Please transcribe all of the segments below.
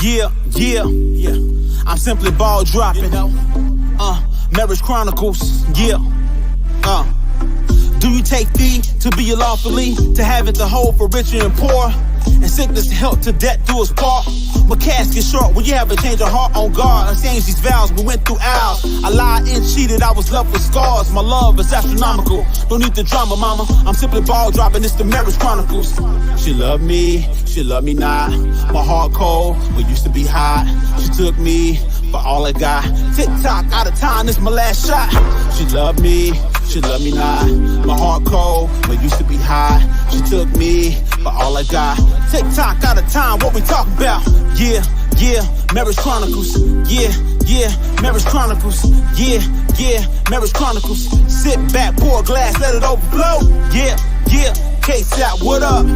Yeah. I'm simply ball dropping. Marriage Chronicles. Yeah. Do you take thee to be your lawfully? To have it to hold for rich and poor? And sickness to help to death do us part? But casket short when you have a change of heart on guard. Exchange these vows, we went through hours. I lied and cheated, I was left with scars. My love is astronomical. Don't need the drama, mama. I'm simply ball dropping, it's the Marriage Chronicles. She loved me not. My heart cold, but used to be hot. She took me for all I got. TikTok, out of time, this my last shot. She loved me not. My heart cold, but used to be hot. She took me for all I got. TikTok, out of time, what we talking about? Yeah, Marriage Chronicles. Yeah, Marriage Chronicles. Yeah, Marriage Chronicles. Sit back, pour a glass, let it overflow. Yeah, K-Sap, what up?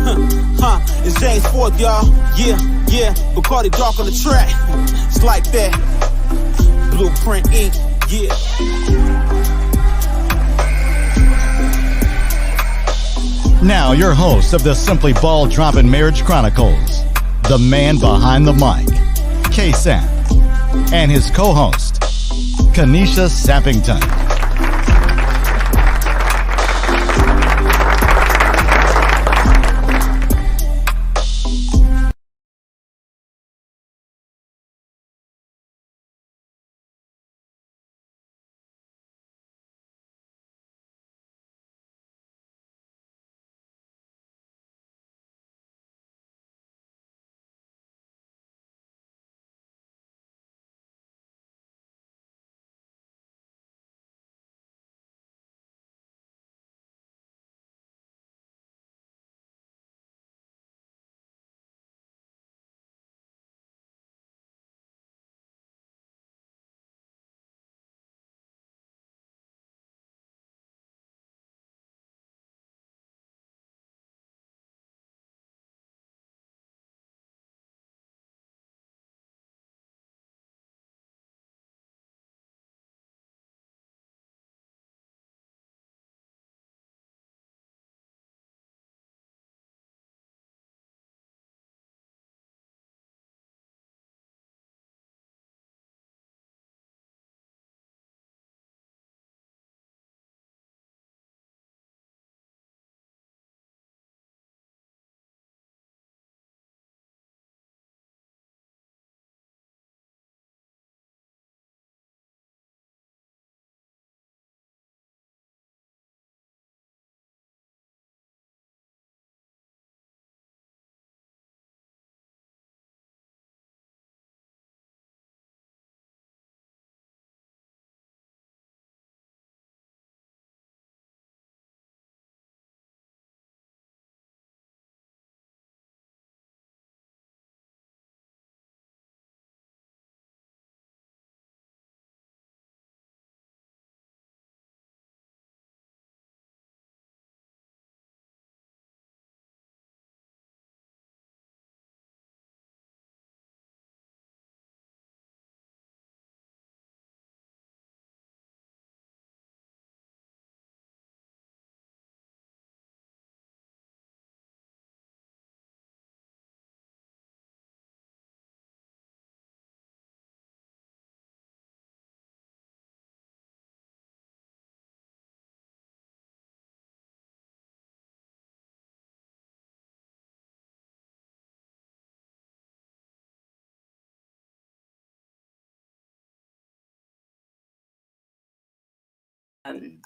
It's James 4th, y'all. Yeah, Bacardi Dark on the track. It's like that. Blueprint Inc. Yeah. Now, your host of the Simply Ball Droppin' Marriage Chronicles, the man behind the mic, K-Sap, and his co-host, Kanisha Sappington.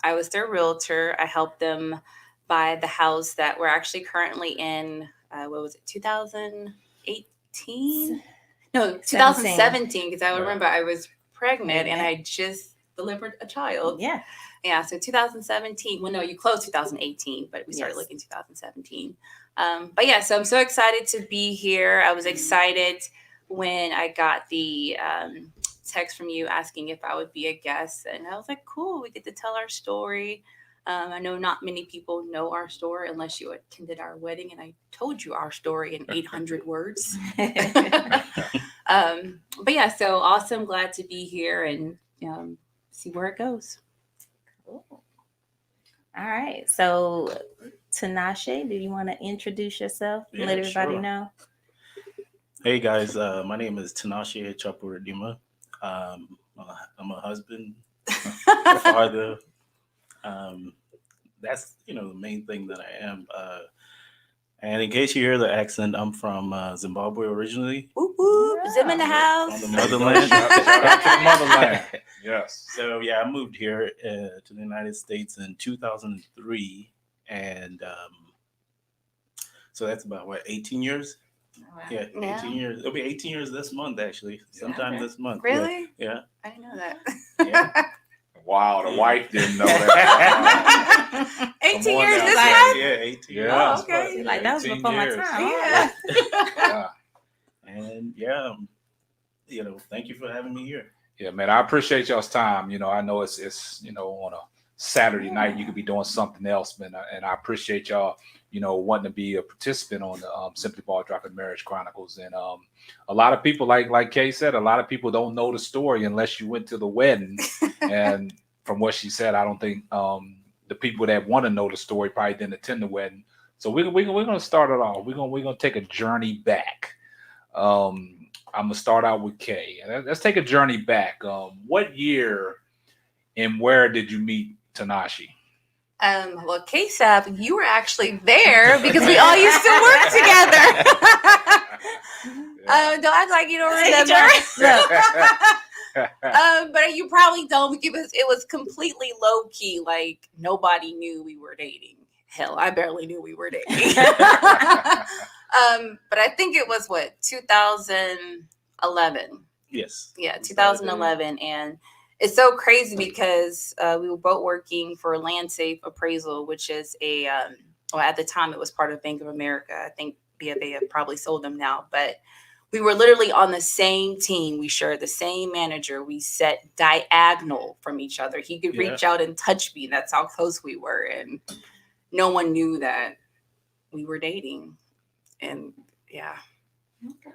I was their realtor. I helped them buy the house that we're actually currently in. What was it, 2018? No, 2017, because I remember I was pregnant and I just delivered a child. Yeah, so 2017. Well, no, you closed 2018, but we started looking 2017. But yeah, so I'm so excited to be here. I was excited when I got the text from you asking if I would be a guest. And I was like, cool, we get to tell our story. I know not many people know our story unless you attended our wedding and I told you our story in 800 words. But yeah, so awesome. Glad to be here and see where it goes. Cool. All right. So, Tinashe, do you want to introduce yourself and let everybody know? Hey guys, my name is Tinashe Kay. I'm a husband, a father. Um, that's the main thing that I am. And in case you hear the accent, I'm from Zimbabwe originally, Whoop whoop, Zim in the from house. the motherland. Shout out to the motherland. Yes. So yeah, I moved here to the United States in 2003, and so that's about 18 years. Yeah, 18 years. It'll be 18 years this month, actually. Sometime this month. Really? Yeah. I didn't know that. Yeah. Wow, the wife didn't know that. 18 Come on years now. this Like- month? Yeah, 18 years. Yeah. Oh, okay. Like that was 18 before my years. time. Yeah. Yeah. And yeah, thank you for having me here. Yeah, man, I appreciate y'all's time. I know it's on a Saturday night you could be doing something else, man, and I appreciate y'all, wanting to be a participant on the Simply Ball Dropping Marriage Chronicles. And a lot of people, like Kay said, a lot of people don't know the story unless you went to the wedding. And from what she said, I don't think the people that want to know the story probably didn't attend the wedding. So we're gonna start it off. We're gonna take a journey back. I'm gonna start out with Kay. Let's take a journey back. What year and where did you meet Tinashe? Well, KSAP, you were actually there because we all used to work together. Don't act like you don't remember. But you probably don't because it was completely low key. Like nobody knew we were dating. Hell, I barely knew we were dating. But I think it was 2011. Yes. Yeah, 2011. And it's so crazy because we were both working for Land Safe Appraisal, which is at the time it was part of Bank of America. I think BFA have probably sold them now, but we were literally on the same team. We shared the same manager. We sat diagonal from each other. He could reach out and touch me. That's how close we were. And no one knew that we were dating. And yeah.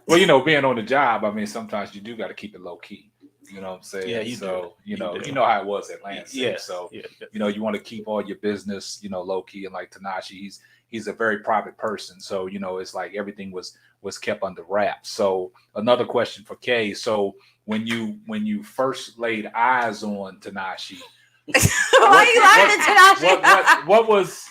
Well, being on the job, I mean, sometimes you do got to keep it low key. You know what I'm saying? Yeah, you so do. you know do. how it was at Lansing. Yeah. So yeah. you want to keep all your business, low key. And like Tinashe, he's a very private person. So it's like everything was kept under wraps. So another question for Kay. So when you first laid eyes on Tinashe, Why are you laughing at Tinashe? what was?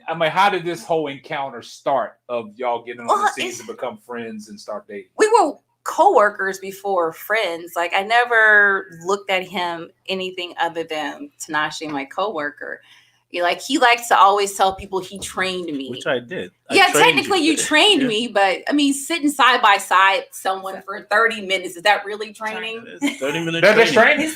I mean, how did this whole encounter start of y'all getting on the scene to become friends and start dating? We were co-workers before friends. Like I never looked at him anything other than Tinashe, my co-worker. He likes to always tell people he trained me. Which I did. Technically you trained me, but I mean, sitting side by side someone for 30 minutes, is that really training? It's 30 minutes. That's training.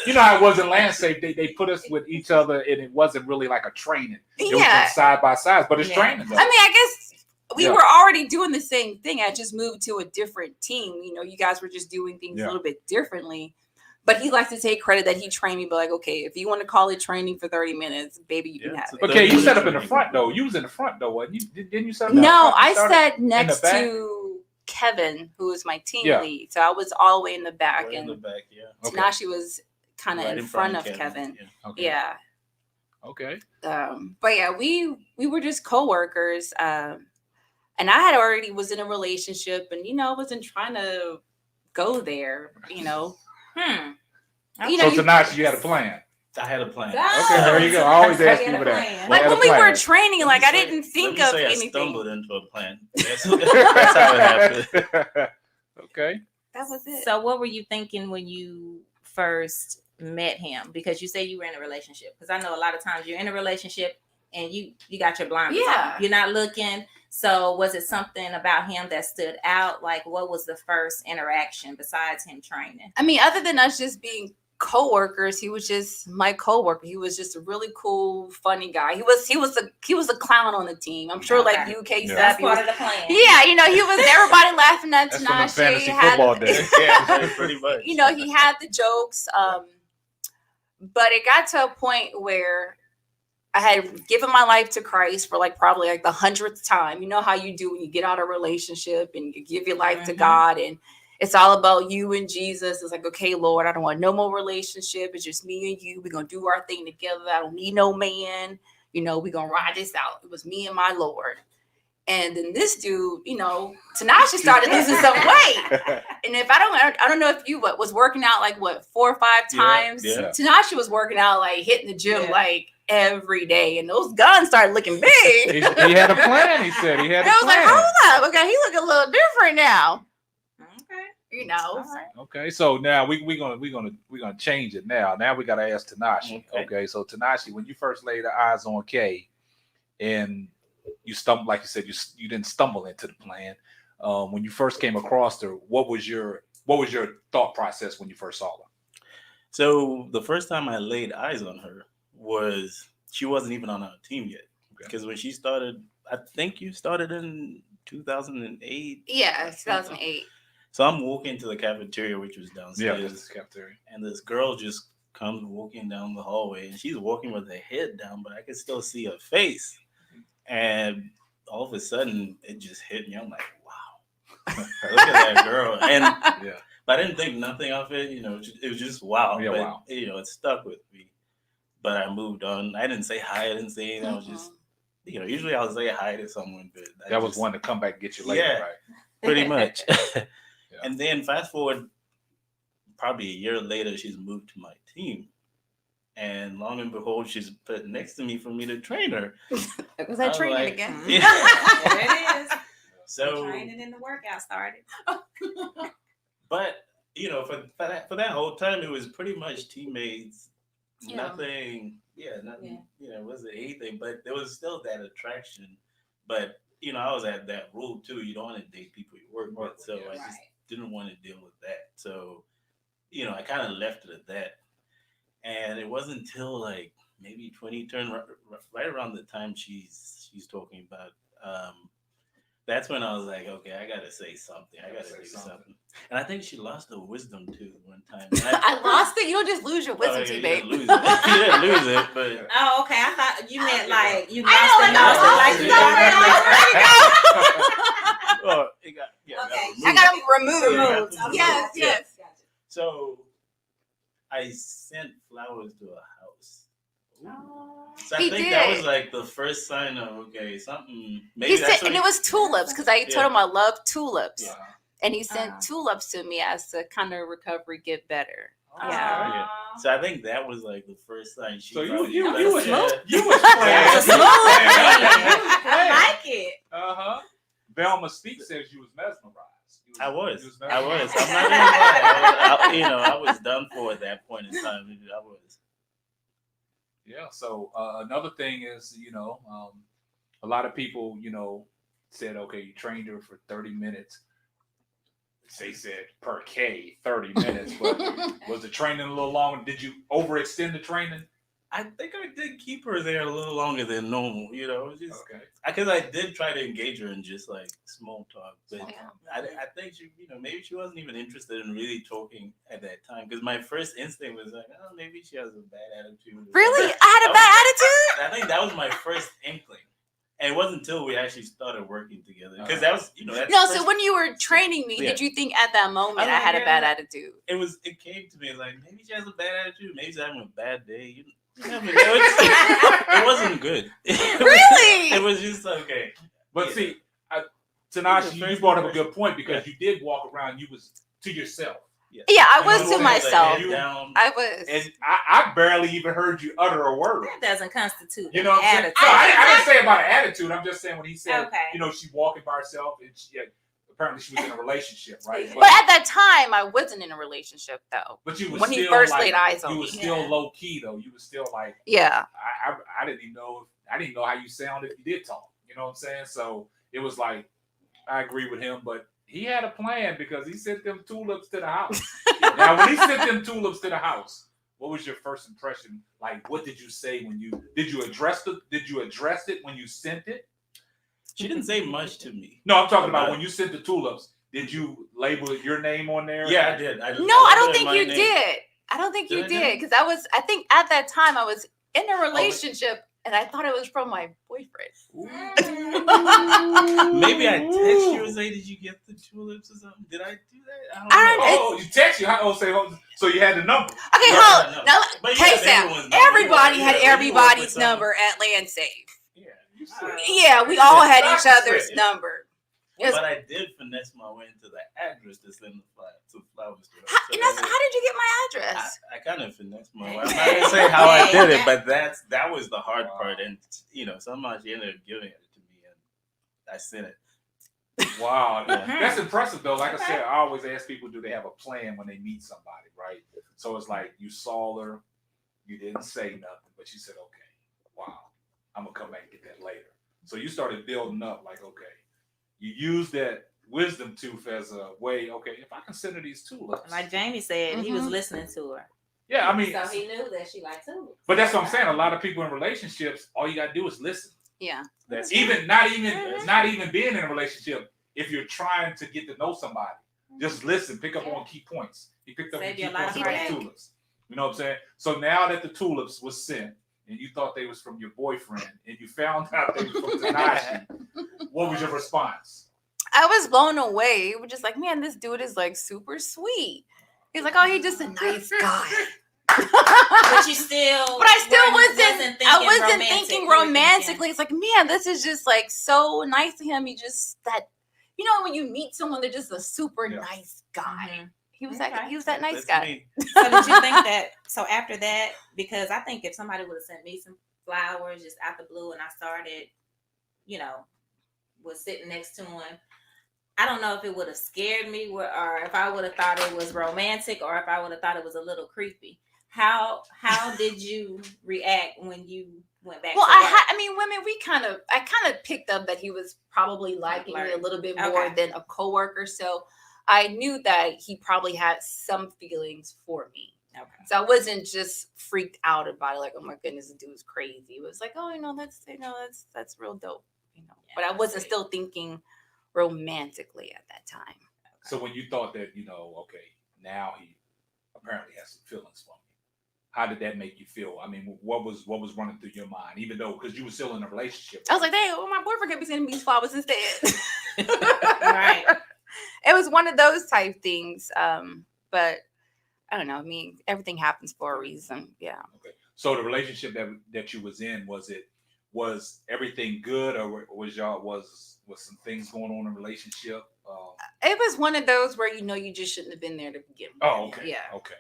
You know how it wasn't Land Safe. They put us with each other, and it wasn't really like a training. It was just side by side, but it's training. Though. I mean, I guess we were already doing the same thing. I just moved to a different team. You guys were just doing things a little bit differently. But he likes to take credit that he trained me. But like, okay, if you want to call it training for 30 minutes, baby, you can have it. Okay, you set up in the front though. You was in the front though, wasn't you? Didn't you set up? No, I sat next to Kevin, who was my team lead. So I was all the way in the back, Right and in the back, Tinashe was kind of in front of Kevin. Yeah. Okay. But yeah, we were just co-workers, and I had already was in a relationship, and I wasn't trying to go there. So Tinashe, you had a plan. I had a plan. Okay, there you go. I always ask people that. Like when we were training, like I didn't think of anything. I stumbled into a plan. That's how it happened. Okay. That was it. So what were you thinking when you first met him? Because you say you were in a relationship. Because I know a lot of times you're in a relationship and you got your blinders on. You're not looking. So was it something about him that stood out? Like what was the first interaction besides him training? I mean, other than us just being co-workers, he was just my co-worker. He was just a really cool, funny guy. He was a clown on the team. I'm sure like UK That's part of the plan. Yeah, he was everybody laughing at Tinashe. That's from the fantasy football days. Yeah, pretty much. He had the jokes. But it got to a point where I had given my life to Christ for probably the 100th time. You know how you do when you get out of a relationship and you give your life to God, and it's all about you and Jesus. It's like, okay, Lord, I don't want no more relationship. It's just me and you. We're going to do our thing together. I don't need no man. We're going to ride this out. It was me and my Lord. And then this dude, Tinashe started losing some weight. And if I don't know if you was working out like 4 or 5 times. Yeah. Tinashe was working out like hitting the gym like every day, and those guns started looking big. He had a plan. He said he had. I was like, hold up, okay, he look a little different now. Okay, Right. Okay, so now we're gonna change it now. Now we gotta ask Tinashe. Okay, so Tinashe, when you first laid eyes on Kay, and you stumbled, like you said, you didn't stumble into the plan. When you first came across her, what was your thought process when you first saw her? So the first time I laid eyes on her was she wasn't even on our team yet. Because when she started, I think you started in 2008. Yeah, 2008. So I'm walking to the cafeteria, which was downstairs. Yeah, that's the cafeteria. And this girl just comes walking down the hallway, and she's walking with her head down, but I can still see her face. And all of a sudden, it just hit me. I'm like, wow, look at that girl. And but I didn't think nothing of it. It was just wow. Yeah, but, wow. It stuck with me. But I moved on. I didn't say hi. I didn't say anything. I was just, usually I'll say hi to someone, but that was one to come back and get you later, right? Pretty much. And then fast forward, probably a year later, she's moved to my team. And long and behold, she's put next to me for me to train her. Was I training again? There it is. So training in the workout started. But for that whole time, it was pretty much teammates. Yeah. Nothing. Nothing. It wasn't anything, but there was still that attraction. But I was at that rule too. You don't want to date people you work with, so I just didn't want to deal with that. So, I kind of left it at that. And it wasn't until like maybe 20 turned right around the time she's talking about. That's when I was like, okay, I gotta say something. I gotta do something. And I think she lost her wisdom too one time. I lost it. You don't just lose your wisdom teeth, babe. You didn't lose it, but oh, okay. I thought you meant like you lost the nose. Oh, it got I got them removed. Okay. Yes. So I sent flowers to her house. So I think that was like the first sign of something. Maybe and it was tulips because I told him I love tulips, Yeah. and he sent tulips to me as to kind of recovery get better. Yeah. So I think that was like the first sign. So you was playing. I like it. Velma Speak says you was mesmerized. I was. mesmerized. I'm not gonna lie. I was done for at that point in time. I was. Yeah. So another thing is, a lot of people, said, okay, you trained her for 30 minutes. They said per K 30 minutes, but was the training a little longer? Did you overextend the training? I think I did keep her there a little longer than normal. Just because I did try to engage her in just like small talk, but I think she, maybe she wasn't even interested in really talking at that time. Because my first instinct was like, oh, maybe she has a bad attitude. Really, I had a bad attitude. I think that was my first inkling. And it wasn't until we actually started working together. Because that was, that's so when you were training me, did you think at that moment I had a bad attitude? It came to me like, maybe she has a bad attitude. Maybe she's having a bad day. You never know. It wasn't good. Really? It was just okay. But see, Tinashe, you brought up a good point because you did walk around. You was to yourself. Yeah, I was to myself. Like, I was. And I barely even heard you utter a word. That doesn't constitute what I'm saying? attitude. No, I didn't say about an attitude. I'm just saying when he said, okay. She walking by herself and apparently she was in a relationship, right? But at that time, I wasn't in a relationship though. But you was when still he first like, laid eyes on me. You was still low key though. You was still like, I didn't even know. I didn't know how you sounded if you did talk. You know what I'm saying? So it was like, I agree with him, but he had a plan because he sent them tulips to the house. Now, when he sent them tulips to the house, what was your first impression? Like, what did you say when did you address it when you sent it? She didn't say much to me. No, I'm talking about when you sent the tulips. Did you label your name on there? Yeah, I did. I don't think you did. I don't think you did because I think at that time I was in a relationship. And I thought it was from my boyfriend. Maybe I text you and say, "Did you get the tulips or something?" Did I do that? I don't know. You text you? So you had the number? Okay, hold on. Now, K-Sam. Everybody had everybody's number at LandSafe. Yeah. Yeah, we all had each other's number. But I did finesse my way into the address to send the flowers to her. How did you get my address? I kind of finessed my way. I'm not gonna say how I did it, but that was the hard part. And somehow she ended up giving it to me, and I sent it. Wow, that's impressive though. Like I said, I always ask people, do they have a plan when they meet somebody, right? So it's like you saw her, you didn't say nothing, but you said, okay, wow, I'm gonna come back and get that later. So you started building up, like, okay. You use that wisdom tooth as a way, okay, if I can send her these tulips. Like Jamie said, he was listening to her. Yeah, I mean. So he knew that she liked tulips. But that's what I'm saying. A lot of people in relationships, all you got to do is listen. Yeah. That's not even being in a relationship, if you're trying to get to know somebody, just listen, pick up on key points. He picked up on key points about the tulips. You know what I'm saying? So now that the tulips was sent, and you thought they was from your boyfriend, and you found out they was from Tinashe, what was your response? I was blown away. We were just like, man, this dude is like super sweet. He's like, oh, he's just a nice guy. But you still, but I wasn't thinking romantically. It's like, man, this is just like so nice to him. He just when you meet someone, they're just a super nice guy. Mm-hmm. He was that nice guy. So did you think that? So after that, because I think if somebody would have sent me some flowers just out the blue, and I started, was sitting next to him, I don't know if it would have scared me, or if I would have thought it was romantic, or if I would have thought it was a little creepy. How did you react when you went back? Well, women, I kind of picked up that he was probably liking me a little bit more than a coworker. So I knew that he probably had some feelings for me. Okay. So I wasn't just freaked out about it, like, oh my goodness, this dude's crazy. It was like, oh, that's real dope. But I wasn't still thinking romantically at that time. So when you thought that, okay, now he apparently has some feelings for me, how did that make you feel? I mean, what was running through your mind, even though, because you were still in a relationship? I was like, hey, my boyfriend could be sending me these flowers instead. Right. It was one of those type things. But I don't know. I mean, everything happens for a reason. Yeah. Okay. So the relationship that you was in, was everything good, or was some things going on in the relationship? It was one of those where you just shouldn't have been there to begin with. Oh, okay. Yeah. Okay.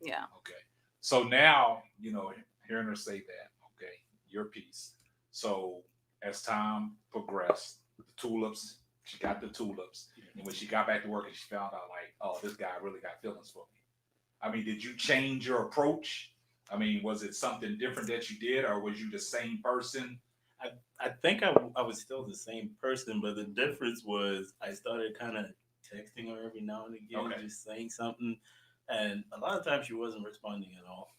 Yeah. Okay. So now, hearing her say that, okay, your piece. So as time progressed, the tulips, she got the tulips, and when she got back to work and she found out, like, oh, this guy really got feelings for me. I mean, did you change your approach? I mean, was it something different that you did, or was you the same person? I think I was still the same person, but the difference was I started kind of texting her every now and again, just saying something. And a lot of times she wasn't responding at all.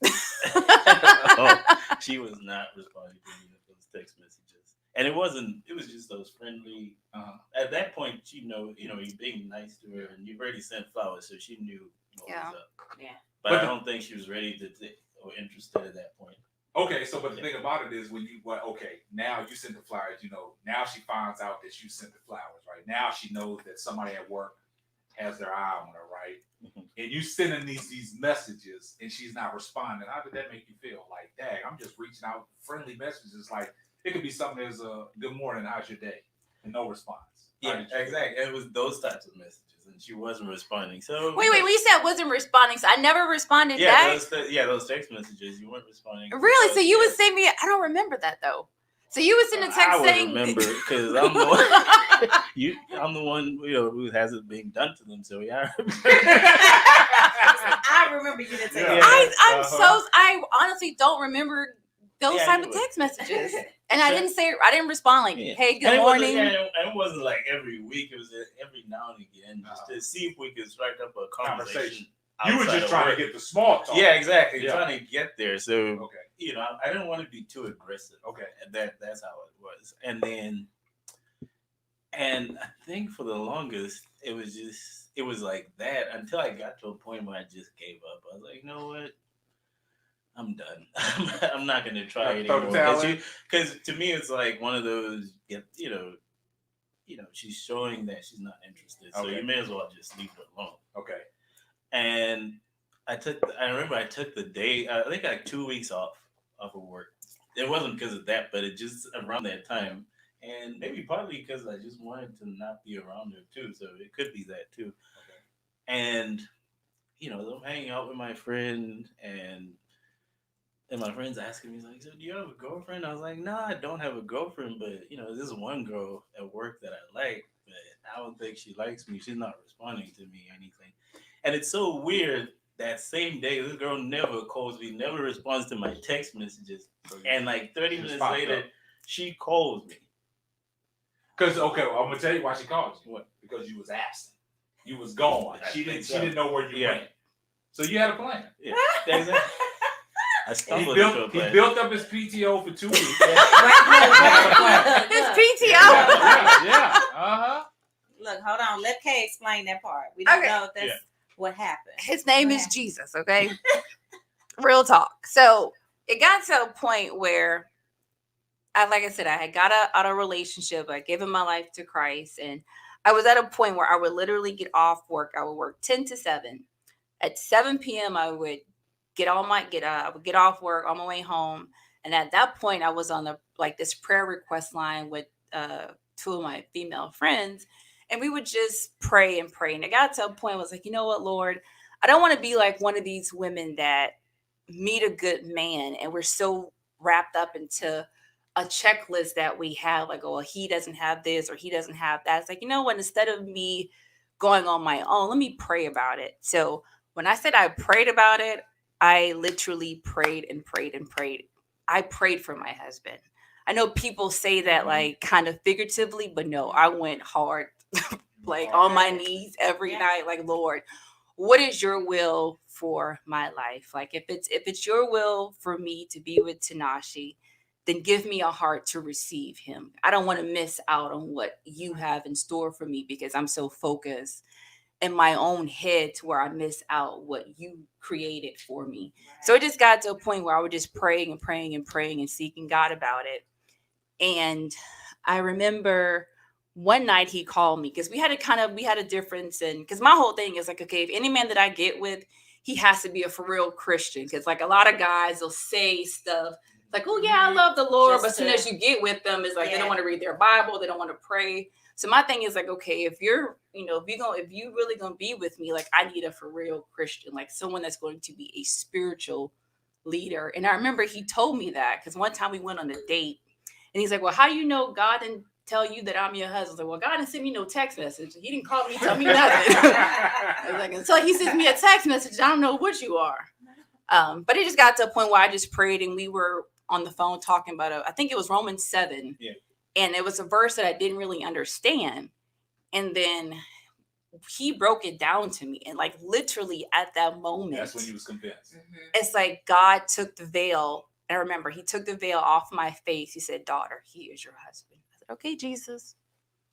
She was not responding to any of those text messages. And it was just those friendly, at that point, you're being nice to her, and you've already sent flowers, so she knew what was up. Yeah. But I don't think she was ready or interested at that point. Okay, so but the thing about it is now you sent the flowers, now she finds out that you sent the flowers, right? Now she knows that somebody at work has their eye on her, right? Mm-hmm. And you sending these messages and she's not responding. How did that make you feel? Like, dang, I'm just reaching out friendly messages. Like, it could be something as a good morning, how's your day? And no response. Yeah, exactly. It was those types of messages, and she wasn't responding. So wait, when you said wasn't responding, so I never responded back? Those text messages, you weren't responding. Really? So you would send me, I don't remember that though. So you would send a text saying, I remember, because I'm the one, who has it being done to them. So yeah, I remember you didn't say that. I honestly don't remember those type of text messages. And I didn't respond like, hey, good morning. It wasn't like every week. It was every now and again, just to see if we could strike up a conversation. You were just trying to get the small talk. Yeah, exactly. Yeah. Trying to get there. So, I didn't want to be too aggressive. Okay. That's how it was. And I think for the longest, it was like that until I got to a point where I just gave up. I was like, you know what? I'm done. I'm not going to try anymore. Because to me, it's like one of those, she's showing that she's not interested. So you may as well just leave her alone. Okay. And I remember I took the day, I think like 2 weeks off of work. it wasn't because of that, but it just around that time. And maybe partly because I just wanted to not be around her too. So it could be that too. Okay. And, I'm hanging out with my friend and my friend's asking me, he's like, so do you have a girlfriend? I was like, no, I don't have a girlfriend, but this one girl at work that I like, but I don't think she likes me. She's not responding to me or anything. And it's so weird. That same day, this girl never calls me, never responds to my text messages. And like 30 minutes later, she calls me. Because I'm gonna tell you why she called you. What? Because you was absent. You was gone. She didn't know where you went. So you had a plan. Yeah. Exactly. I stumbled into a plan. He built up his PTO for 2 weeks. His PTO. Yeah. Look, hold on. Let Kay explain that part. We don't know if that's what happened. His name is Jesus, okay? Real talk. So it got to a point where, like I said, I had got out of a relationship. I given my life to Christ. And I was at a point where I would literally get off work. I would work 10 to 7. At 7 p.m., I would get off work on my way home. And at that point, I was on this prayer request line with 2 of my female friends. And we would just pray and pray. And it got to a point where I was like, you know what, Lord, I don't want to be like one of these women that meet a good man and we're so wrapped up into a checklist that we have, like, oh, he doesn't have this or he doesn't have that. It's like, you know what, instead of me going on my own, let me pray about it. So when I said I prayed about it, I literally prayed and prayed and prayed. I prayed for my husband. I know people say that like kind of figuratively, but no, I went hard, like on my knees every night, like, Lord, what is your will for my life? Like if it's your will for me to be with Tinashe, then give me a heart to receive him. I don't want to miss out on what you have in store for me because I'm so focused in my own head to where I miss out what you created for me. So it just got to a point where I was just praying and praying and praying and seeking God about it. And I remember one night he called me because we had a difference in, because my whole thing is like, okay, if any man that I get with, he has to be a for real Christian. Because like a lot of guys will say stuff like, oh yeah, I love the Lord. But as soon as you get with them, it's like they don't want to read their Bible, they don't want to pray. So my thing is like, okay, if you're, if you really gonna be with me, like I need a for real Christian, like someone that's going to be a spiritual leader. And I remember he told me that because one time we went on a date and he's like, well, how do you know God didn't tell you that I'm your husband? I was like, well, God didn't send me no text message. He didn't call me, tell me nothing. I was like, until he sends me a text message, I don't know what you are. But it just got to a point where I just prayed and we were on the phone talking about I think it was Romans 7. Yeah. And it was a verse that I didn't really understand. And then he broke it down to me. And like literally at that moment, that's when you was convinced. It's like God took the veil. I remember he took the veil off my face. He said, daughter, he is your husband. I said, okay, Jesus.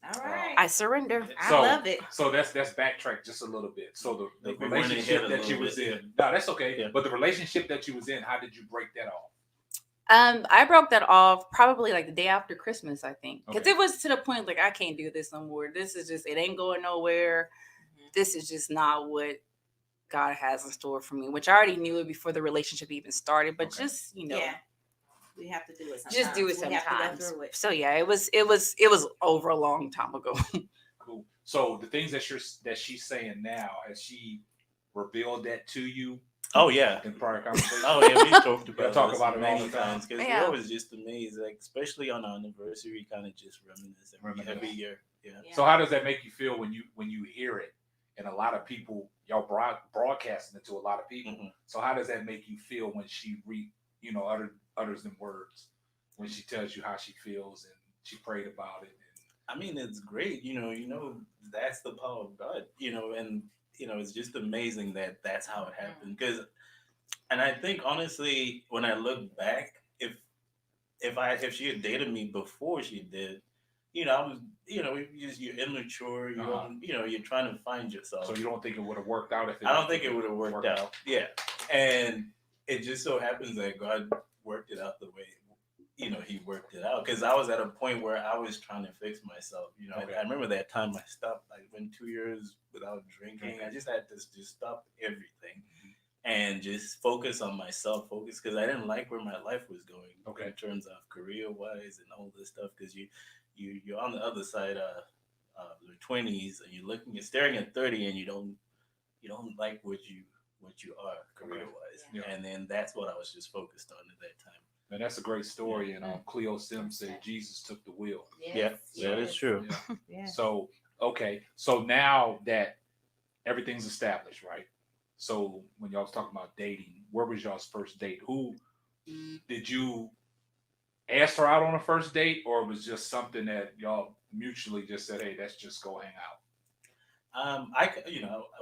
All right. I surrender. I love it. So that's backtrack just a little bit. So the relationship that you was in. No, that's okay. Yeah. But the relationship that you was in, how did you break that off? I broke that off probably like the day after Christmas, I think. Because it was to the point like I can't do this no more. This is just, it ain't going nowhere. This is just not what God has in store for me, which I already knew it before the relationship even started. But just, we have to do it sometimes. Just do it sometimes. We have to go through it. So yeah, it was over a long time ago. Cool. So the things that she's saying now, has she revealed that to you? Oh yeah, in prior conversations. Oh yeah, we talked about it many times because we're always just amazed, like especially on our anniversary, kind of just reminisce every year. Yeah. So how does that make you feel when you hear it? And a lot of people, y'all broadcasting it to a lot of people. Mm-hmm. So how does that make you feel when she utters them words, when she tells you how she feels and she prayed about it? I mean, it's great. That's the power of God. And it's just amazing that that's how it happened. And I think honestly, when I look back, if she had dated me before she did, I was, you're immature. You don't, you're trying to find yourself. So you don't think it would have worked out if it? I don't think it would have worked out. Yeah, and it just so happens that God worked it out the way, He worked it out. Because I was at a point where I was trying to fix myself. I remember that time I went 2 years without drinking. I just had to just stop everything. and just focus on myself. Focus because I didn't like where my life was going in terms of career wise and all this stuff. Because you're on the other side of your 20s and you're staring at 30 and you don't like what you are career wise. And then that's what I was just focused on at that time. And that's a great story. And Cleo Sims said Jesus took the wheel. That is true. So so now that everything's established, right? So when y'all was talking about dating, where was y'all's first date? Who did you ask her out on a first date, or it was just something that y'all mutually just said, "Hey, let's just go hang out"? I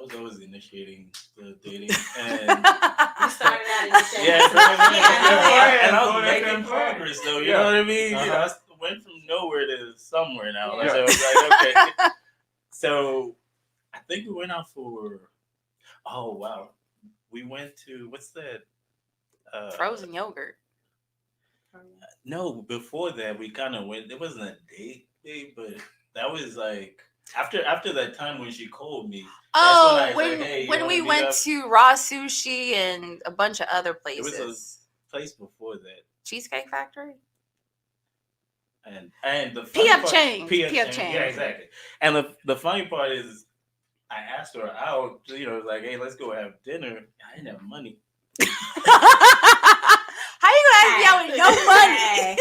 was always initiating the dating, and You started out initiating. And I was making progress, though. You know what I mean? I went from nowhere to somewhere now. So I was like, okay. So I think we went out for. Oh wow, we went to what's that? Frozen yogurt. No, before that we kind of went. It wasn't a date, but that was like after that time when she called me. Oh, when we went to Raw Sushi and a bunch of other places. It was a place before that. Cheesecake Factory. And the PF Chang's. Yeah, exactly. And the funny part is, I asked her out. Like, hey, let's go have dinner. I didn't have money. How you gonna ask me out with no money?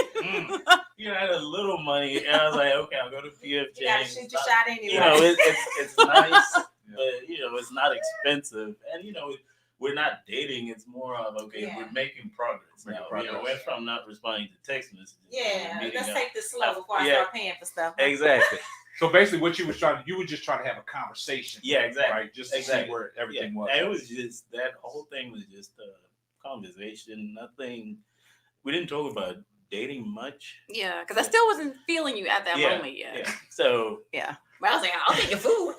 I had a little money, and I was like, okay, I'll go to PF Chang's. You gotta shoot your shot anyway. It's nice, but it's not expensive, and we're not dating. It's more of we're making progress now. Went from not responding to text messages. Let's take this slow before I start paying for stuff. Exactly. So basically, what you were just trying to have a conversation. Yeah, exactly. Right, just to see where everything was. And it was just that whole thing was just a conversation. Nothing. We didn't talk about dating much. Yeah, because I still wasn't feeling you at that moment yet. Yeah. So but I was like, I'll take your food,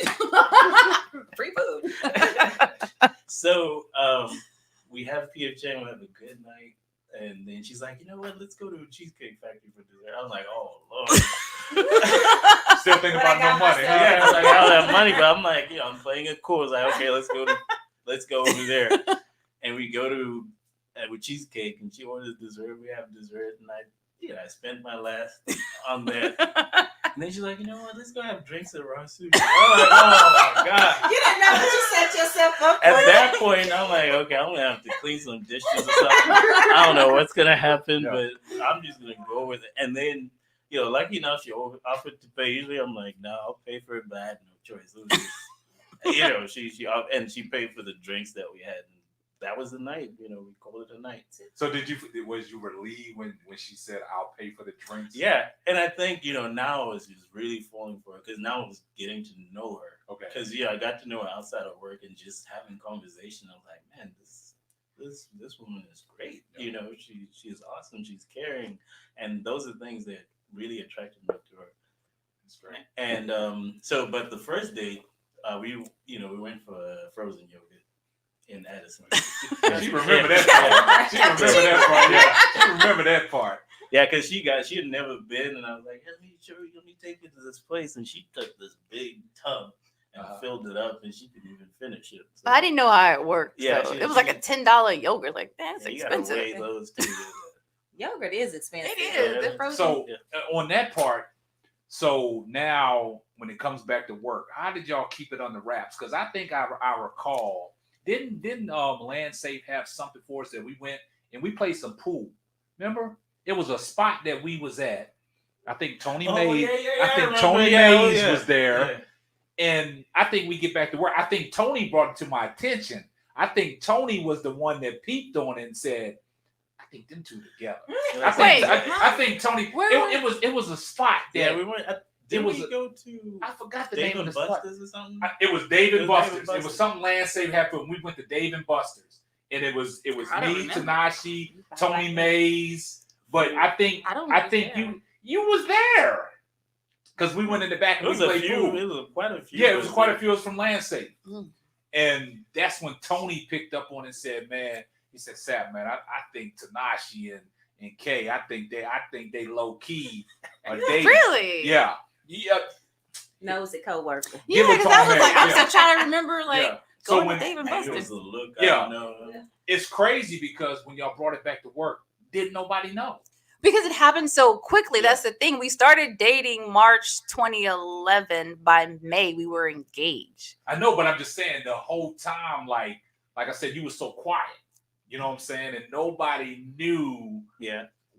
free food. So we have PF Chang. We have a good night. And then she's like, you know what? Let's go to a Cheesecake Factory for dessert. I was like, oh, Lord. Still thinking about no money. Yeah, I was like, I don't have money, but I'm like, I'm playing it cool. It's like, okay, let's go over there. And we go to with cheesecake, and she orders dessert. We have dessert, and I spent my last on that. And then she's like, you know what? Let's go have drinks at Raw Sushi. I'm like, oh my God. You didn't know what you set yourself up for. At that point, I'm like, okay, I'm gonna have to clean some dishes or something. I don't know what's gonna happen, but I'm just gonna go with it. And then, lucky enough, she offered to pay. Usually, I'm like, no, I'll pay for it, but I had no choice. It was just, she paid for the drinks that we had. And that was the night. We called it a night. So was you relieved when she said, I'll pay for the drinks? Yeah, and I think now I was just really falling for her because now I was getting to know her. Okay. Because I got to know her outside of work and just having conversation. I was like, man, this woman is great. Yeah. She is awesome. She's caring, and those are things that really attracted me to her. That's great. And but the first date, we went for frozen yogurt in Addison. She remember that part. She remember that part. Yeah, because she had never been, and I was like, let me take you to this place, and she took this big tub and filled it up, and she didn't even finish it. So, I didn't know how it worked. Yeah, so it was like a $10 yogurt. Like that's expensive. You gotta weigh those too. Yogurt is expensive. It is. So on that part, so now when it comes back to work, how did y'all keep it under wraps? Because I think I recall, didn't Land Safe have something for us that we went and we played some pool? Remember? It was a spot that we was at. I think Tony Mays. I think Tony Mays was there. Yeah. And I think we get back to work. I think Tony brought it to my attention. I think Tony was the one that peeped on it and said, I think them two together. I think Tony. It was a spot that we went. Did we go to? I forgot the Dave name of the Buster's spot. Or something? It was Dave and Buster's. It was something Land Safe had put. We went to Dave and Buster's, and it was me, Tinashe, Tony Mays. But I think you was there because we went in the back and we played pool. It was quite a few. Yeah, it was quite a few. It was from Land Safe, and that's when Tony picked up on it and said, "Man," he said, "Sap, man, I think Tinashe and Kay, I think they low key are dating." Really? Yeah. Nosy coworker. Yeah, because I was like, I'm still trying to remember Going to Dave and it was Buster's. a look. Yeah. I know. It's crazy because when y'all brought it back to work, didn't nobody know? Because it happened so quickly. That's the thing. We started dating March 2011. By May, we were engaged. I know, but I'm just saying the whole time, like I said, you were so quiet. You know what I'm saying? And nobody knew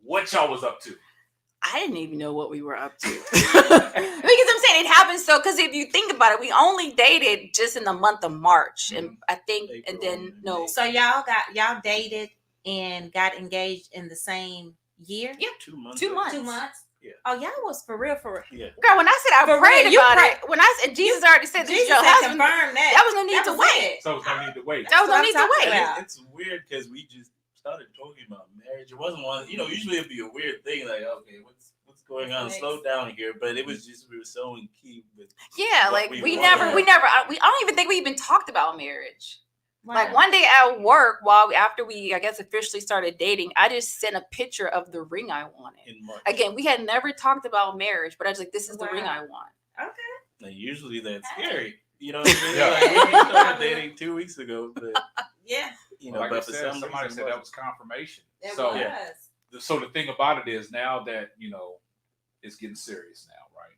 what y'all was up to. I didn't even know what we were up to. Because I'm saying it happened so, because if you think about it, we only dated just in the month of March. And I think, April, and then, no. So y'all dated and got engaged in the same year? Yeah. 2 months. 2 months. 2 months? Yeah. Oh, y'all was for real. Yeah. Girl, when I said I prayed about it, when I said Jesus already said this is your husband, confirmed that. that was no need to wait. So it's no need to wait. That was no need to wait. about. It's weird because we just started talking about marriage. It wasn't one, usually it'd be a weird thing like, okay, what's going on? Slow down here. But it was just, we were so in key with like we we wanted. never, I don't even think we even talked about marriage. Wow. Like one day at work, after we, I guess, officially started dating, I just sent a picture of the ring I wanted. in March. Again, we had never talked about marriage, but I was like, this is the ring I want. Okay. Now, usually that's scary. You know what I mean? Yeah. Like, we started dating 2 weeks ago, but Yeah. Like I but for said, some somebody reason, said that was confirmation. It So, was. so the thing about it is now that it's getting serious now, right?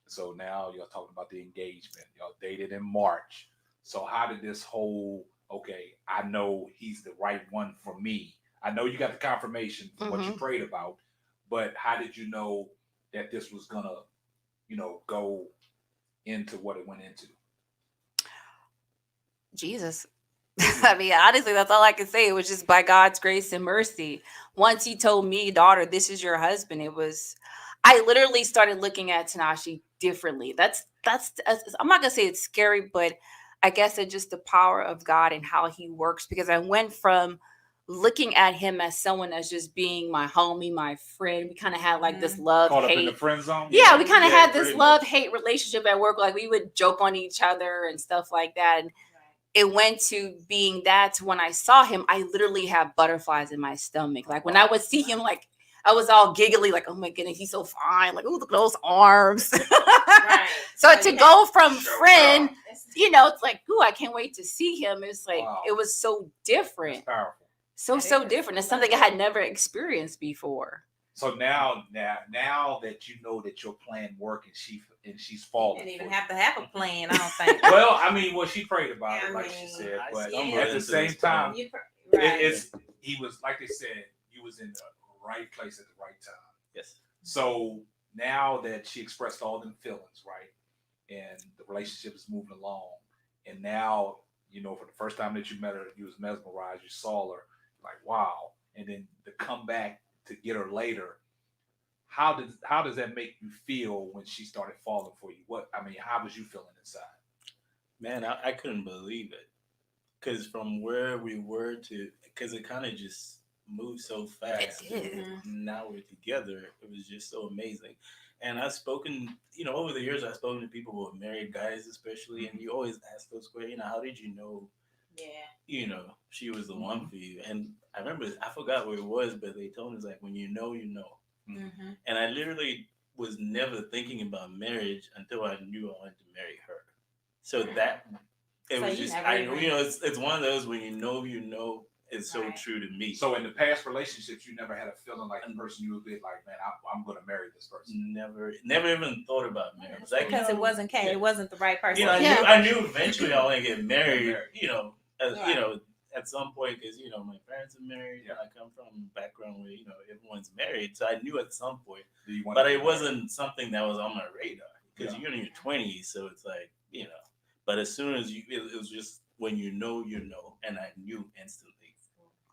So now y'all talking about the engagement. Y'all dated in March. So how did this whole I know he's the right one for me. I know you got the confirmation from what you prayed about, but how did you know that this was gonna, go into what it went into? Jesus. I mean, honestly, that's all I can say. It was just by God's grace and mercy. Once he told me, daughter, this is your husband, I literally started looking at Tinashe differently. That's I'm not gonna say it's scary, but I guess it's just the power of God and how he works, because I went from looking at him as someone as just being my homie, my friend. We kind of had like this love Caught up in hate. the friend zone? Yeah, we kind of had this pretty love hate relationship at work. Like we would joke on each other and stuff like that. And it went to being that when I saw him, I literally had butterflies in my stomach. Like when I would see him, like I was all giggly, like, oh my goodness, he's so fine. Like, oh, look at those arms. Right. So to go from friend, it's like, ooh, I can't wait to see him. It's like, it was so different. That's powerful. So different. It's something I had never experienced before. So now that you know that your plan worked and she's falling. You didn't even have to have a plan, I don't think. Well, I mean, she prayed about it, like she said, but at the same time, he was, like they said, you was in the right place at the right time. Yes. So now that she expressed all them feelings, right, and the relationship is moving along, and now, for the first time that you met her, you was mesmerized, you saw her, like, wow, and then to come back to get her later, how does that make you feel when she started falling for you? How was you feeling inside? Man, I couldn't believe it, because from where we were because it kind of just moved so fast. Now we're together. It was just so amazing. And I've spoken, over the years, I've spoken to people who are married guys, especially, and you always ask those questions, how did you know? Yeah. She was the one for you. And I remember, I forgot where it was, but they told us, like, when you know, you know. Mm-hmm. And I literally was never thinking about marriage until I knew I wanted to marry her. So that, it was just, it's one of those when you know, it's so true to me. So in the past relationships, you never had a feeling like the person you would be like, man, I'm going to marry this person. Never even thought about marriage. Because it wasn't Kay. It wasn't the right person. I knew eventually I want to get married. At some point, because my parents are married. Yeah. I come from a background where everyone's married, so I knew at some point. But it wasn't something that was on my radar because you're in your 20s, so it's like But as soon as it was just when you know, and I knew instantly.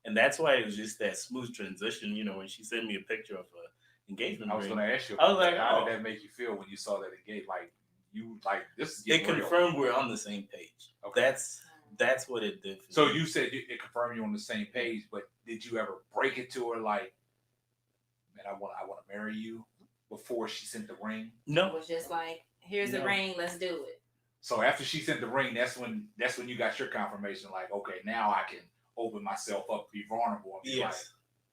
And that's why it was just that smooth transition. When she sent me a picture of her engagement I was going to ask you. I was like, how did that make you feel when you saw that engagement? Like you, this is it real. Confirmed we're on the same page. Okay. That's what it did. So you said it confirmed you on the same page, but did you ever break it to her like, man, I want to marry you before she sent the ring? No, it was just like, here's the ring, let's do it. So after she sent the ring, that's when you got your confirmation. Like, okay, now I can open myself up, be vulnerable, and be like,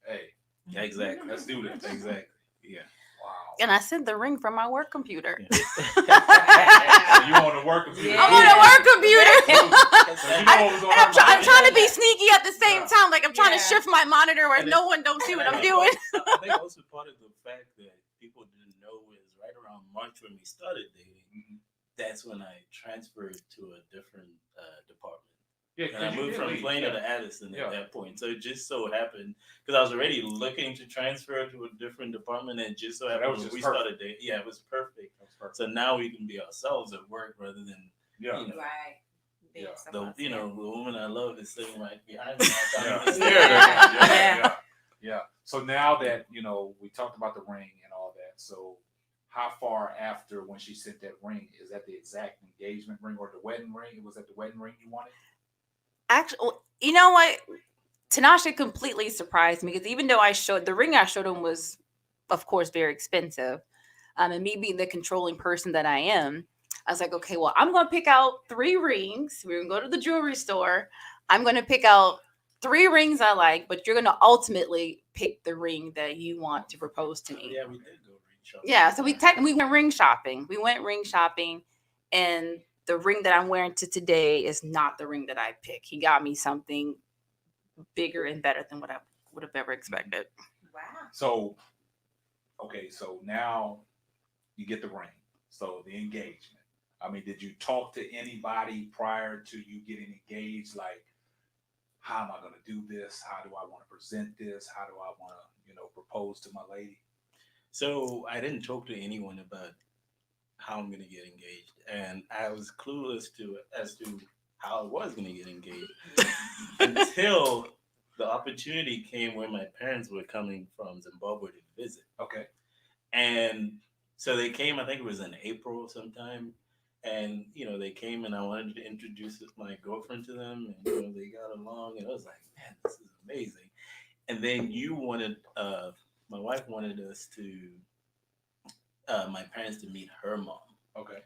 hey, yeah, exactly. Let's do this. Exactly. Yeah. Wow. And I sent the ring from my work computer. Yeah. You on the work computer? I'm on the work computer. So I I'm trying to be sneaky at the same time. Like I'm trying to shift my monitor where no one don't see what I'm doing. I think also part of the fact that people didn't know is right around March when we started dating. Mm-hmm. That's when I transferred to a different department. Yeah, and I moved from Plano to Addison at that point. So it just so happened because I was already looking to transfer to a different department, and it just so happened when we started dating. Yeah, it was perfect. So now we can be ourselves at work rather than right. The woman I love is sitting right behind me. Yeah. So now that we talked about the ring and all that. So how far after when she sent that ring, is that the exact engagement ring or the wedding ring? Was that the wedding ring you wanted? Actually, you know what? Tinashe completely surprised me because even though the ring I showed him was, of course, very expensive, and me being the controlling person that I am, I was like, okay, well, I'm going to pick out 3 rings. We're going to go to the jewelry store. I'm going to pick out 3 rings I like, but you're going to ultimately pick the ring that you want to propose to me. Yeah, we did go ring shopping. Yeah, so we went ring shopping. And the ring that I'm wearing to today is not the ring that I picked. He got me something bigger and better than what I would have ever expected. Wow. So now you get the ring. So the engagement. I mean, did you talk to anybody prior to you getting engaged? Like, how am I going to do this? How do I want to present this? How do I want to, propose to my lady? So I didn't talk to anyone about how I'm going to get engaged, and I was clueless as to how I was going to get engaged until the opportunity came when my parents were coming from Zimbabwe to visit. Okay. And so they came, I think it was in April sometime, and they came and I wanted to introduce my girlfriend to them, and they got along, and I was like, man, this is amazing. And then my wife wanted us to, my parents to meet her mom. Okay.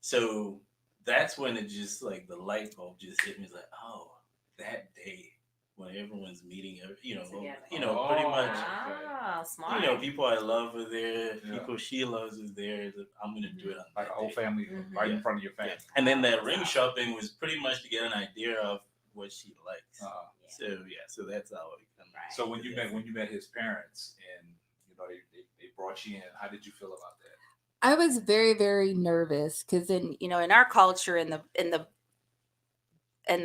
So that's when it just like the light bulb just hit me. It's like, oh, that day when everyone's meeting, pretty much. Oh, smart. People I love are there. People she loves is there. I'm gonna do it on like a whole family right in front of your family. Yeah. And then that ring shopping was pretty much to get an idea of what she likes. So that's how it comes. So when you met his parents and they brought you in, how did you feel about that? I was very, very nervous because in our culture, in the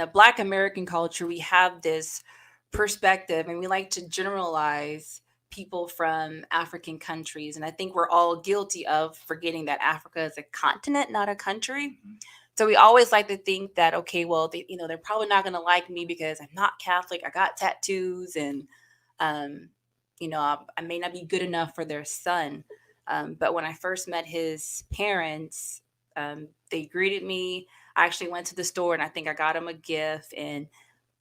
Black American culture, we have this perspective and we like to generalize people from African countries. And I think we're all guilty of forgetting that Africa is a continent, not a country. Mm-hmm. So we always like to think that, okay, well, they're probably not going to like me because I'm not Catholic. I got tattoos and, I may not be good enough for their son. But when I first met his parents, they greeted me. I actually went to the store and I think I got him a gift. And,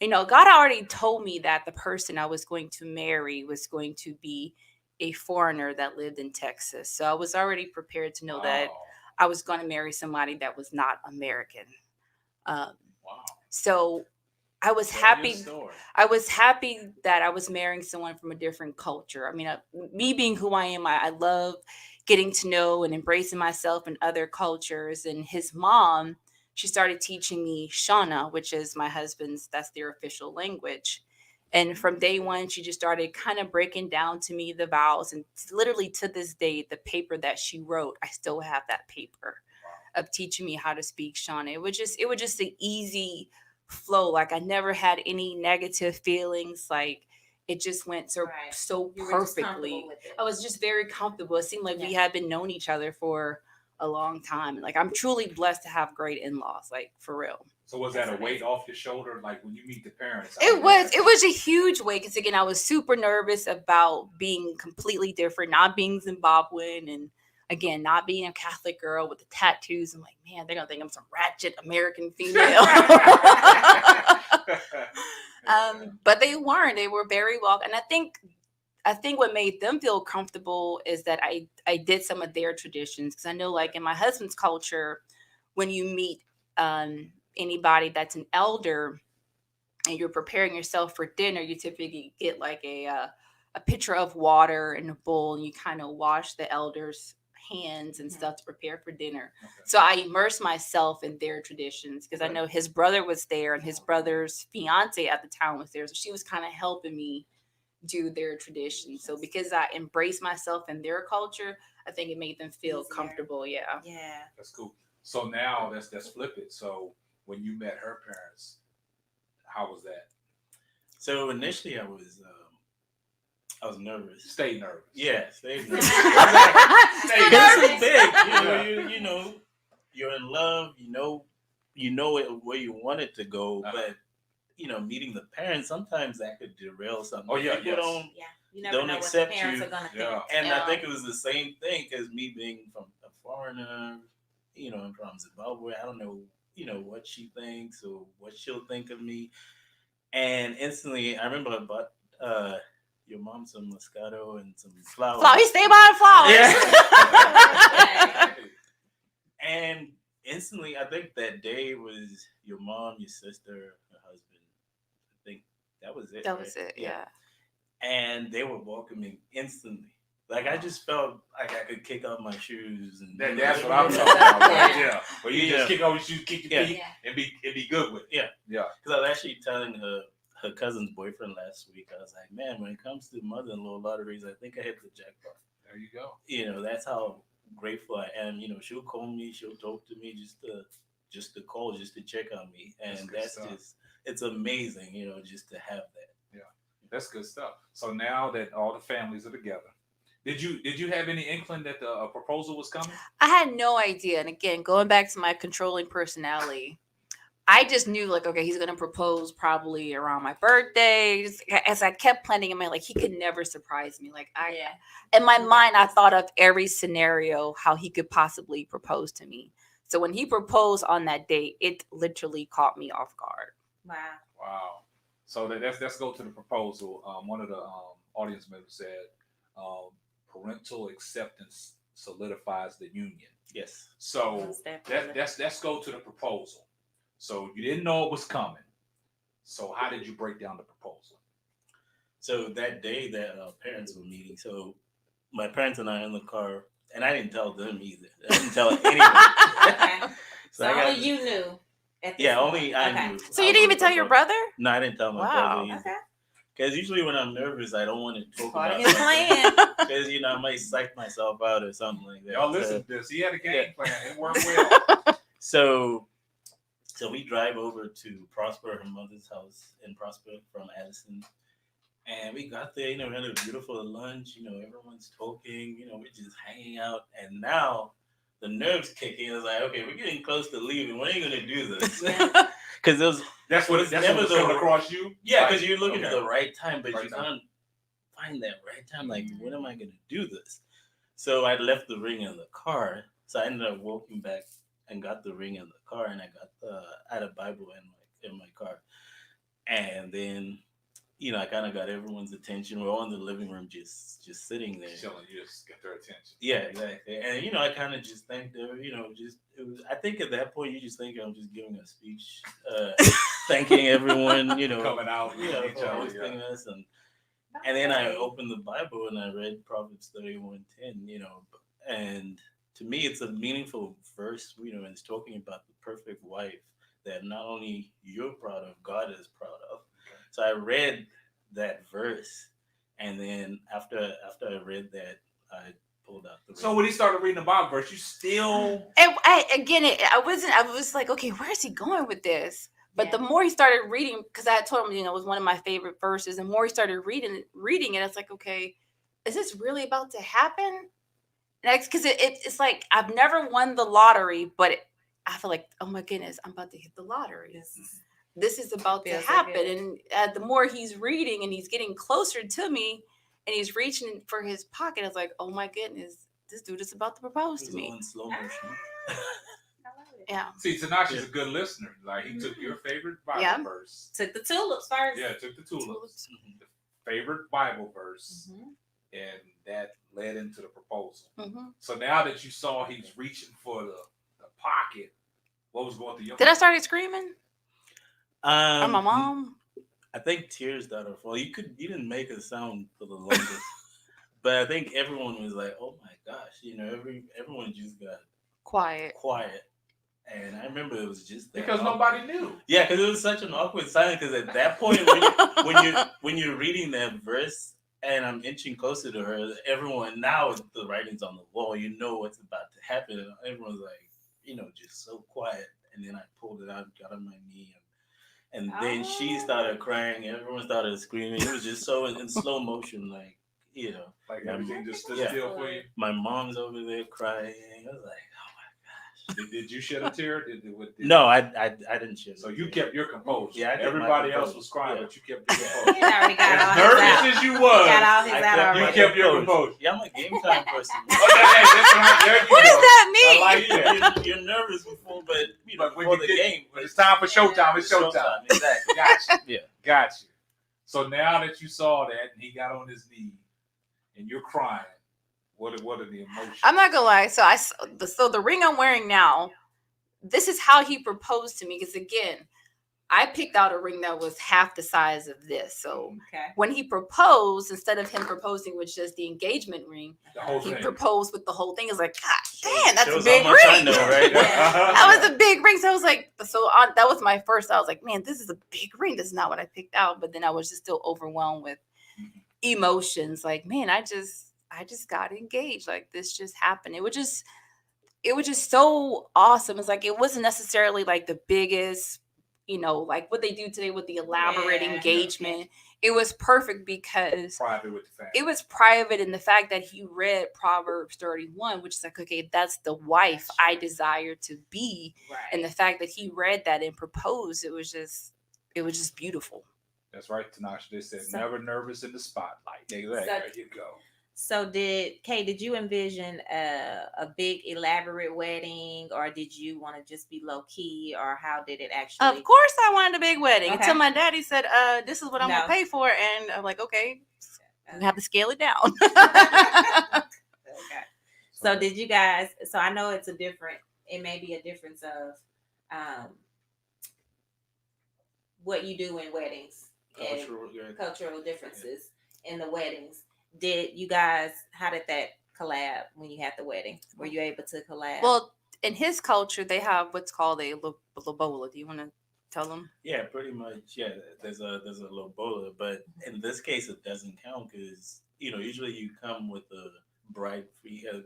God already told me that the person I was going to marry was going to be a foreigner that lived in Texas. So I was already prepared to know that I was going to marry somebody that was not American. So I was happy. I was happy that I was marrying someone from a different culture. I mean, me being who I am, I love getting to know and embracing myself in other cultures. And his mom, she started teaching me Shona, which is my husband's, that's their official language. And from day one, she just started kind of breaking down to me the vows. And literally to this day, the paper that she wrote, I still have that paper of teaching me how to speak Shona. It was just an easy flow. Like I never had any negative feelings. Like it just went so perfectly. I was just very comfortable. It seemed like we had been known each other for a long time. Like I'm truly blessed to have great in-laws, like for real. So was that a weight off your shoulder? Like when you meet the parents? It was a huge weight because again, I was super nervous about being completely different, not being Zimbabwean and again, not being a Catholic girl with the tattoos. I'm like, man, they're gonna think I'm some ratchet American female. But they weren't. They were very welcome. And I think what made them feel comfortable is that I did some of their traditions. Because I know, like in my husband's culture, when you meet anybody that's an elder and you're preparing yourself for dinner, you typically get like a pitcher of water in a bowl, and you kind of wash the elder's hands and stuff to prepare for dinner. So I immersed myself in their traditions because I know his brother was there and his brother's fiance at the time was there. So she was kind of helping me do their traditions. So because I embraced myself in their culture, I think it made them feel comfortable. Yeah. Yeah. That's cool. So now let's flip it. So when you met her parents, how was that? So initially I was nervous. Stay nervous. Yeah, stay nervous. Stay This nervous. is big. You know, you're in love. You know where you want it to go, but meeting the parents sometimes that could derail something. Oh yeah, People you never don't know accept what the parents you. are gonna think. Yeah. And I think it was the same thing because me being from a foreigner, I'm from Zimbabwe. I don't know, what she thinks or what she'll think of me. And instantly, I remember I bought your mom some Moscato and some flowers. Flowers, stay buying flowers. Yeah. And instantly, I think that day was your mom, your sister, her husband. I think that was it. That was it, yeah. And they were welcoming instantly. Like I just felt like I could kick off my shoes and That's what I'm talking about. Yeah. Well, you just kick off your shoes, kick your feet, and be good with it. Yeah. Yeah. Because I was actually telling her cousin's boyfriend last week. I was like, man, when it comes to mother-in-law lotteries, I think I hit the jackpot. There you go. That's how grateful I am. She'll call me, she'll talk to me just to call, just to check on me. And that's just, it's amazing, just to have that. Yeah. That's good stuff. So now that all the families are together, did you have any inkling that the proposal was coming? I had no idea. And again, going back to my controlling personality, I just knew like, okay, he's going to propose probably around my birthday. Just as I kept planning in my, like, he could never surprise me. Like in my mind, I thought of every scenario, how he could possibly propose to me. So when he proposed on that date, it literally caught me off guard. Wow. So let's go to the proposal. One of the audience members said, parental acceptance solidifies the union. Yes. So let's go to the proposal. So you didn't know it was coming. So how did you break down the proposal? So that day that our parents were meeting, so my parents and I in the car, and I didn't tell them either. I didn't tell anyone. Okay. So only you knew. Only I knew. So you didn't even tell your brother? No, I didn't tell my brother either. Okay. Because usually when I'm nervous, I don't want to talk Part about of his plan. Because, I might psych myself out or something like that. Y'all listen to this. He had a game plan. It worked well. So we drive over to Prosper, her mother's house in Prosper from Addison. And we got there, we had a beautiful lunch, everyone's talking, we're just hanging out. And now the nerves kick in. It's like, okay, we're getting close to leaving. When are you going to do this? Because that's what coming across you? Yeah, because you're looking for the right time, but you can't find that right time. Like, when am I going to do this? So I left the ring in the car. So I ended up walking back and got the ring in the car, and I had a Bible in my car. And then, I kind of got everyone's attention. We're all in the living room just sitting there. Chilling, you just get their attention. Yeah, exactly. And, I kind of just thanked her, I think at that point you just think I'm just giving a speech, thanking everyone, coming out, for hosting us. And then I opened the Bible and I read Proverbs 31:10, and to me it's a meaningful verse, and it's talking about the perfect wife that not only you're proud of, God is proud of. So I read that verse, and then after I read that, I pulled out the. So when he started reading the Bible verse, you still. And I was like, okay, where is he going with this? But the more he started reading, because I had told him, it was one of my favorite verses. The more he started reading it, it's like, okay, is this really about to happen? Because it's like I've never won the lottery, but I feel like, oh my goodness, I'm about to hit the lottery. This is about to happen. And the more he's reading and he's getting closer to me and he's reaching for his pocket, it's like, oh my goodness, this dude is about to propose to me. In slow motion. Yeah. See, Tinashe is a good listener. Like, he took your favorite Bible verse. Took the tulips first. Yeah, took the tulips. The favorite Bible verse. And that led into the proposal. So now that you saw he's reaching for the pocket, what was going through your mind? Did I start screaming? Or my mom? I think tears started to fall. You didn't make a sound for the longest, But I think everyone was like, "Oh my gosh," everyone just got quiet. And I remember it was just that because nobody knew. Yeah, because it was such an awkward silence. Because at that point, when you're reading that verse, and I'm inching closer to her, everyone now the writing's on the wall. You know what's about to happen. And everyone's like, just so quiet. And then I pulled it out, got on my knee, and then she started crying. Everyone started screaming. It was just so in slow motion, like everything just stood still for you. My mom's over there crying. I was like, Did you shed a tear? No, I didn't shed. So you kept your composure. Yeah, everybody else was crying, but you kept your composure. He already got as all nervous his as you was, got all his out already. You kept your composure. Yeah, I'm a game time person. What does that mean? I like that. You're nervous before, but before the game. When it's time for showtime, it's showtime. Exactly. Gotcha. Yeah. Gotcha. So now that you saw that and he got on his knee and you're crying, what are the emotions? I'm not gonna lie. So the ring I'm wearing now, this is how he proposed to me. Because again, I picked out a ring that was half the size of this. So when he proposed, instead of him proposing with just the engagement ring, he proposed with the whole thing. It's like, God damn, that's a big ring. I know, right? That was a big ring. So I was like, that was my first. I was like, man, this is a big ring. This is not what I picked out. But then I was just still overwhelmed with emotions. Like, man, I just got engaged. Like, this just happened. It was just so awesome. It's like, it wasn't necessarily like the biggest, like what they do today with the elaborate engagement. It was perfect because private with the family. It was private in the fact that he read Proverbs 31, which is like, okay, that's the wife I desire to be. Right. And the fact that he read that and proposed, it was just beautiful. That's right, Tinashe. They said never nervous in the spotlight. Exactly. There you go. So did you envision a big elaborate wedding, or did you want to just be low key, or how did it actually? Of course I wanted a big wedding until my daddy said, this is what I'm going to pay for. And I'm like, okay, we have to scale it down. Okay. So did you guys, so I know it may be a difference of what you do in weddings, cultural differences in the weddings. How did that collab when you had the wedding? Were you able to collab? Well, in his culture, they have what's called a lobola. Do you want to tell them? Yeah, pretty much. Yeah, there's a lobola, but in this case, it doesn't count because usually you come with a bride fee and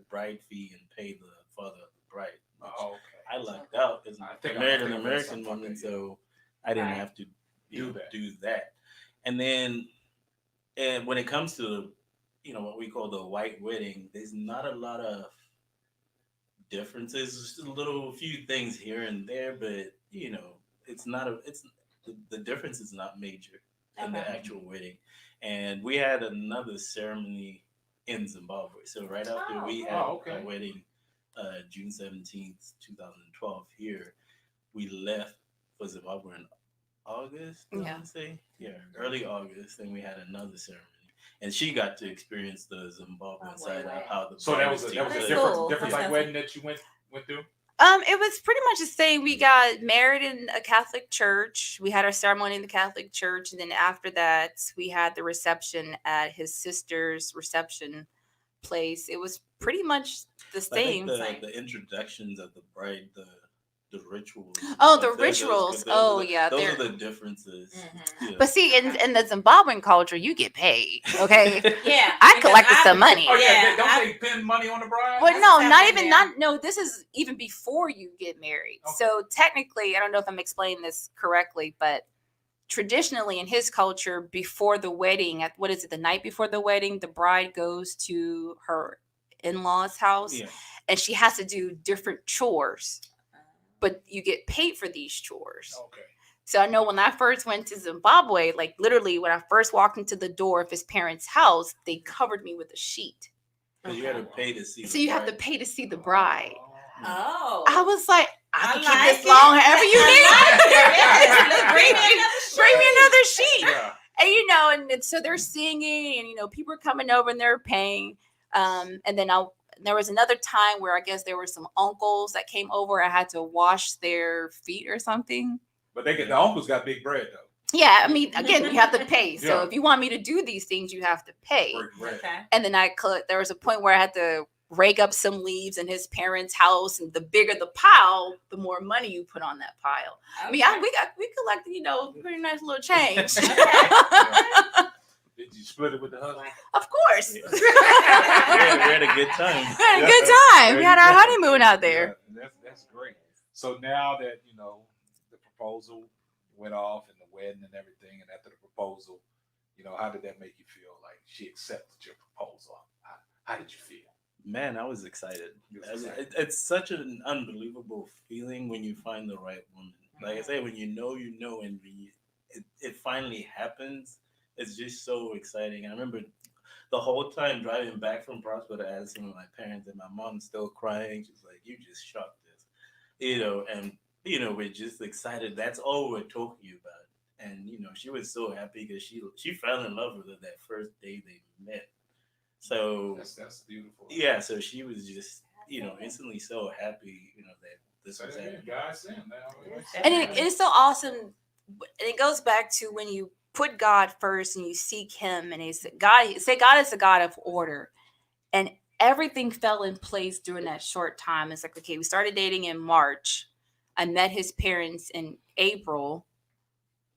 pay the father of the bride. Okay. I lucked out because I married an American woman, so I didn't have to do that. And then, when it comes to what we call the white wedding, there's not a lot of differences. Just a few things here and there, but it's not the difference is not major in the actual wedding. And we had another ceremony in Zimbabwe. So right after we had our wedding, June 17th, 2012 here, we left for Zimbabwe in August, early August, and we had another ceremony. And she got to experience the Zimbabwean side of how the. So that was a different like wedding that you went through. It was pretty much the same. We got married in a Catholic church. We had our ceremony in the Catholic church, and then after that, we had the reception at his sister's reception place. It was pretty much the same. The introductions of the bride, the rituals. Oh, the rituals. Those are the differences. Mm-hmm. Yeah. But see, in the Zimbabwean culture, you get paid. Okay. Yeah. I collected some money. Oh yeah. Don't they pin money on the bride? Well, no, this is even before you get married. Okay. So technically, I don't know if I'm explaining this correctly, but traditionally in his culture, before the wedding, the night before the wedding, the bride goes to her in-laws' house and she has to do different chores. But you get paid for these chores. Okay. So I know when I first went to Zimbabwe, like literally when I first walked into the door of his parents' house, they covered me with a sheet. Because you had to pay to see. So you have to pay to see the bride. Oh. I was like, I can keep this long however you need. Bring me another sheet. Yeah. And so they're singing, and people are coming over and they're paying. And then there was another time where I guess there were some uncles that came over. I had to wash their feet or something. But the uncles got big bread though. Yeah, I mean, again, you have to pay. So Yeah. if you want me to do these things, you have to pay. Right. Okay. And then there was a point where I had to rake up some leaves in his parents' house, and the bigger the pile, the more money you put on that pile. I mean, we collected, pretty nice little change. Did you split it with the husband? Of course. We had a good time. We had a good time. We had our honeymoon out there. Yeah, that's great. So now that the proposal went off and the wedding and everything, and after the proposal, how did that make you feel? Like she accepted your proposal. How did you feel? Man, I was excited. It's such an unbelievable feeling when you find the right woman. Like I say, when you know, and when it finally happens, it's just so exciting. I remember the whole time driving back from Prosper to ask some of my parents, and my mom's still crying. She's like, "You just shocked us," and we're just excited. That's all we're talking about. And she was so happy because she fell in love with her that first day they met. So that's beautiful. Yeah, so she was just instantly so happy that this was happening. Guys, And it is so awesome. And it goes back to when you put God first and you seek Him, and God is the God of order, and everything fell in place during that short time. It's like, okay, we started dating in March. I met his parents in April.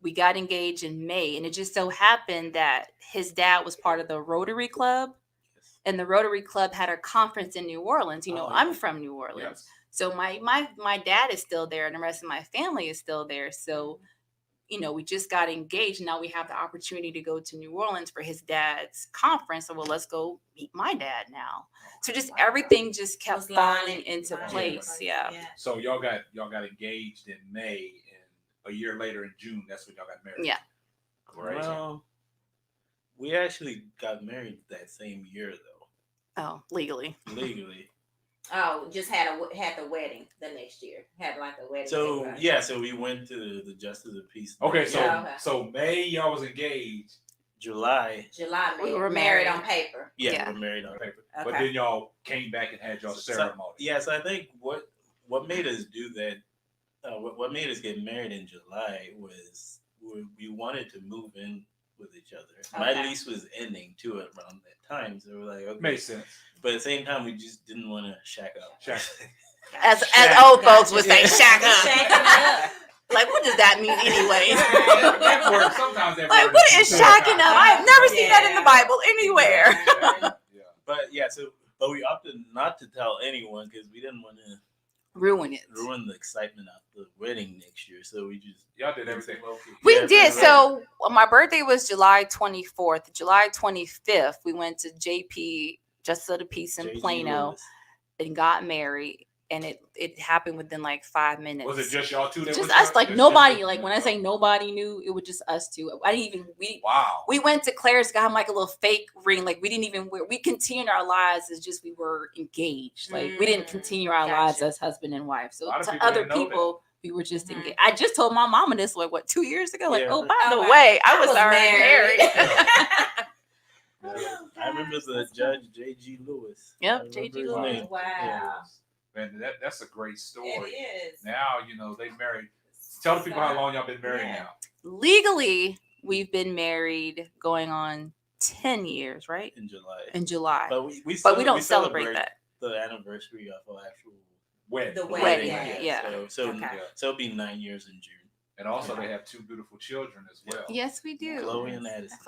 We got engaged in May, and it just so happened that his dad was part of the Rotary Club, and the Rotary Club had a conference in New Orleans. I'm from New Orleans, so my dad is still there, and the rest of my family is still there. So, we just got engaged. Now we have the opportunity to go to New Orleans for his dad's conference. So, well, let's go meet my dad now. So just everything just kept falling into place. Yeah. So y'all got engaged in May, and a year later in June, that's when y'all got married. Yeah. Great. Well, we actually got married that same year, though. Oh, legally. Legally. Oh, just had the wedding the next year. Had like a wedding. So so we went to the Justice of Peace. Okay, so May y'all was engaged. July we were married on paper. Yeah, we were married on paper. Okay. But then y'all came back and had your ceremony. So I think what made us do that, what made us get married in July was we wanted to move in with each other. Okay. My lease was ending too around that time, so we're like, okay. Makes sense. But at the same time, we just didn't want to shack up. As old folks would say, shack up. Like, what does that mean anyway? That word, sometimes that like, what is shacking up? I've never seen that in the Bible anywhere. But we opted not to tell anyone because we didn't want to ruin the excitement of the wedding next year. So we just y'all did everything low key. We did. So my birthday was July 24th. July 25th, we went to JP, Justice of the Peace in Plano, and got married. And it happened within like 5 minutes. Was it just y'all two? Just us. Like nobody. Like when I say nobody knew, it was just us two. We went to Claire's, got him like a little fake ring. Like we didn't even wear. We continued our lives as just we were engaged. Like we didn't continue our lives as husband and wife. So to other people, we were just engaged. I just told my mama this 2 years ago. Like, oh, by the way, I was already married. I remember the judge J.G. Lewis. Yep, J.G. Lewis. Wow. Yeah. Man, that's a great story. It is. Now, they married. Tell the people how long y'all been married now. Legally, we've been married going on 10 years, right? In July. But we don't celebrate that. The anniversary of our actual wedding. The wedding. Yeah. So it'll be 9 years in June. And also they have two beautiful children as well. Yes, we do. Chloe and Addison.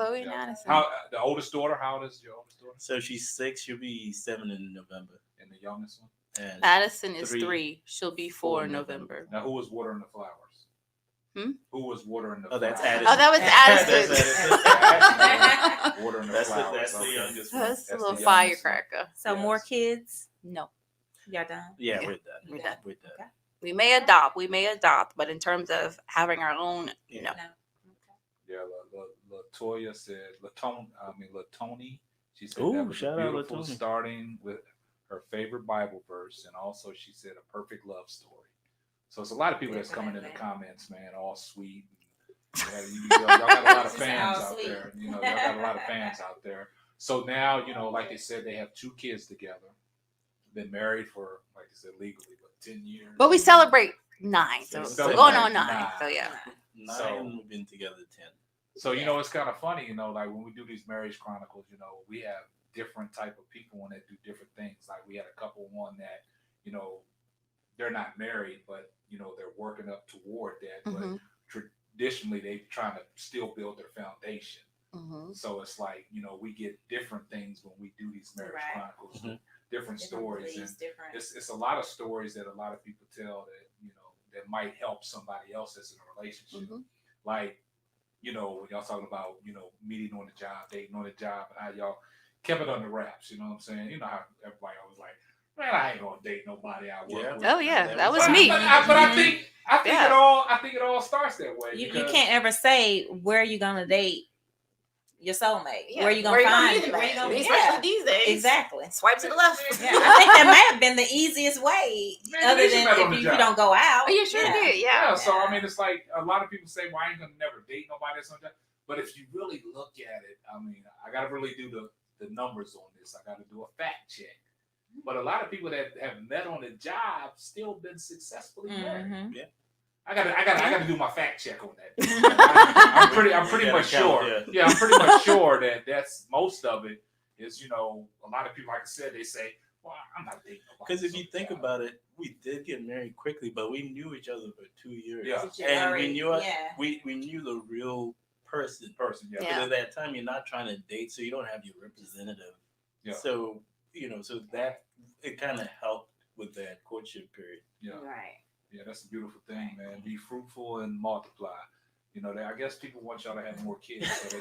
How the oldest daughter? How old is your oldest daughter? So she's 6. She'll be 7 in November. And the youngest one? And Addison is 3. She'll be 4 in November. Now, who was watering the flowers? Who was watering the flowers? That's Addison. Oh, that was Addison. Watering the flowers. That's the youngest one. That's a little firecracker. So more kids? No. Y'all done? Yeah, Yeah. we're done. Okay. We may adopt, but in terms of having our own, no. Yeah, Latoya said, Latoni. She said Ooh, that was shout out beautiful, Latoni. starting with her favorite Bible verse, and also she said a perfect love story. So it's a lot of people that's coming in the comments, man, all sweet. Y'all got a lot of fans out there. Y'all got a lot of fans out there. So now, like they said, they have 2 kids together. Been married for, like I said, legally, 10 years. But we celebrate 9, so Celebrate going on 9. 9. So yeah. 9, we've been together 10. So, you know, it's kind of funny, you know, like when we do these marriage chronicles, you know, we have different type of people on that do different things. Like we had a couple one that, you know, they're not married, but, you know, they're working up toward that. Mm-hmm. But traditionally, they're trying to still build their foundation. Mm-hmm. So it's like, you know, we get different things when we do these marriage chronicles, different stories. Beliefs, and it's a lot of stories that a lot of people tell that, you know, that might help somebody else that's in a relationship. Mm-hmm. Like, you know, when y'all talking about, you know, meeting on the job, dating on the job, and how y'all kept it under wraps, you know what I'm saying? You know how everybody always like, man, I ain't gonna date nobody I work with. Oh yeah, that was me. But I think it all starts that way. You can't ever say where you gonna date your soulmate. Yeah. Where you gonna find it? Especially these days. Exactly. Swipe to the left. Yeah, I think that may have been the easiest way, other than if you don't go out. Oh, you sure did. Yeah. So I mean, it's like a lot of people say, "Well, I ain't gonna never date nobody." Sometimes, but if you really look at it, I mean, I gotta really do the numbers on this. I gotta do a fact check. But a lot of people that have met on the job still been successfully married. Yeah. I gotta do my fact check on that. I'm pretty much sure. Yeah, I'm pretty much sure that that's most of it is, you know, a lot of people, like I said, they say, well, I'm not dating nobody. Because if you think about it, we did get married quickly, but we knew each other for 2 years. Yeah. And we knew the real person. Yeah. Because at that time you're not trying to date, so you don't have your representative. Yeah. So, you know, so that it kind of helped with that courtship period. Yeah. Right. Yeah, that's a beautiful thing, man. Be fruitful and multiply. You know, I guess people want y'all to have more kids. So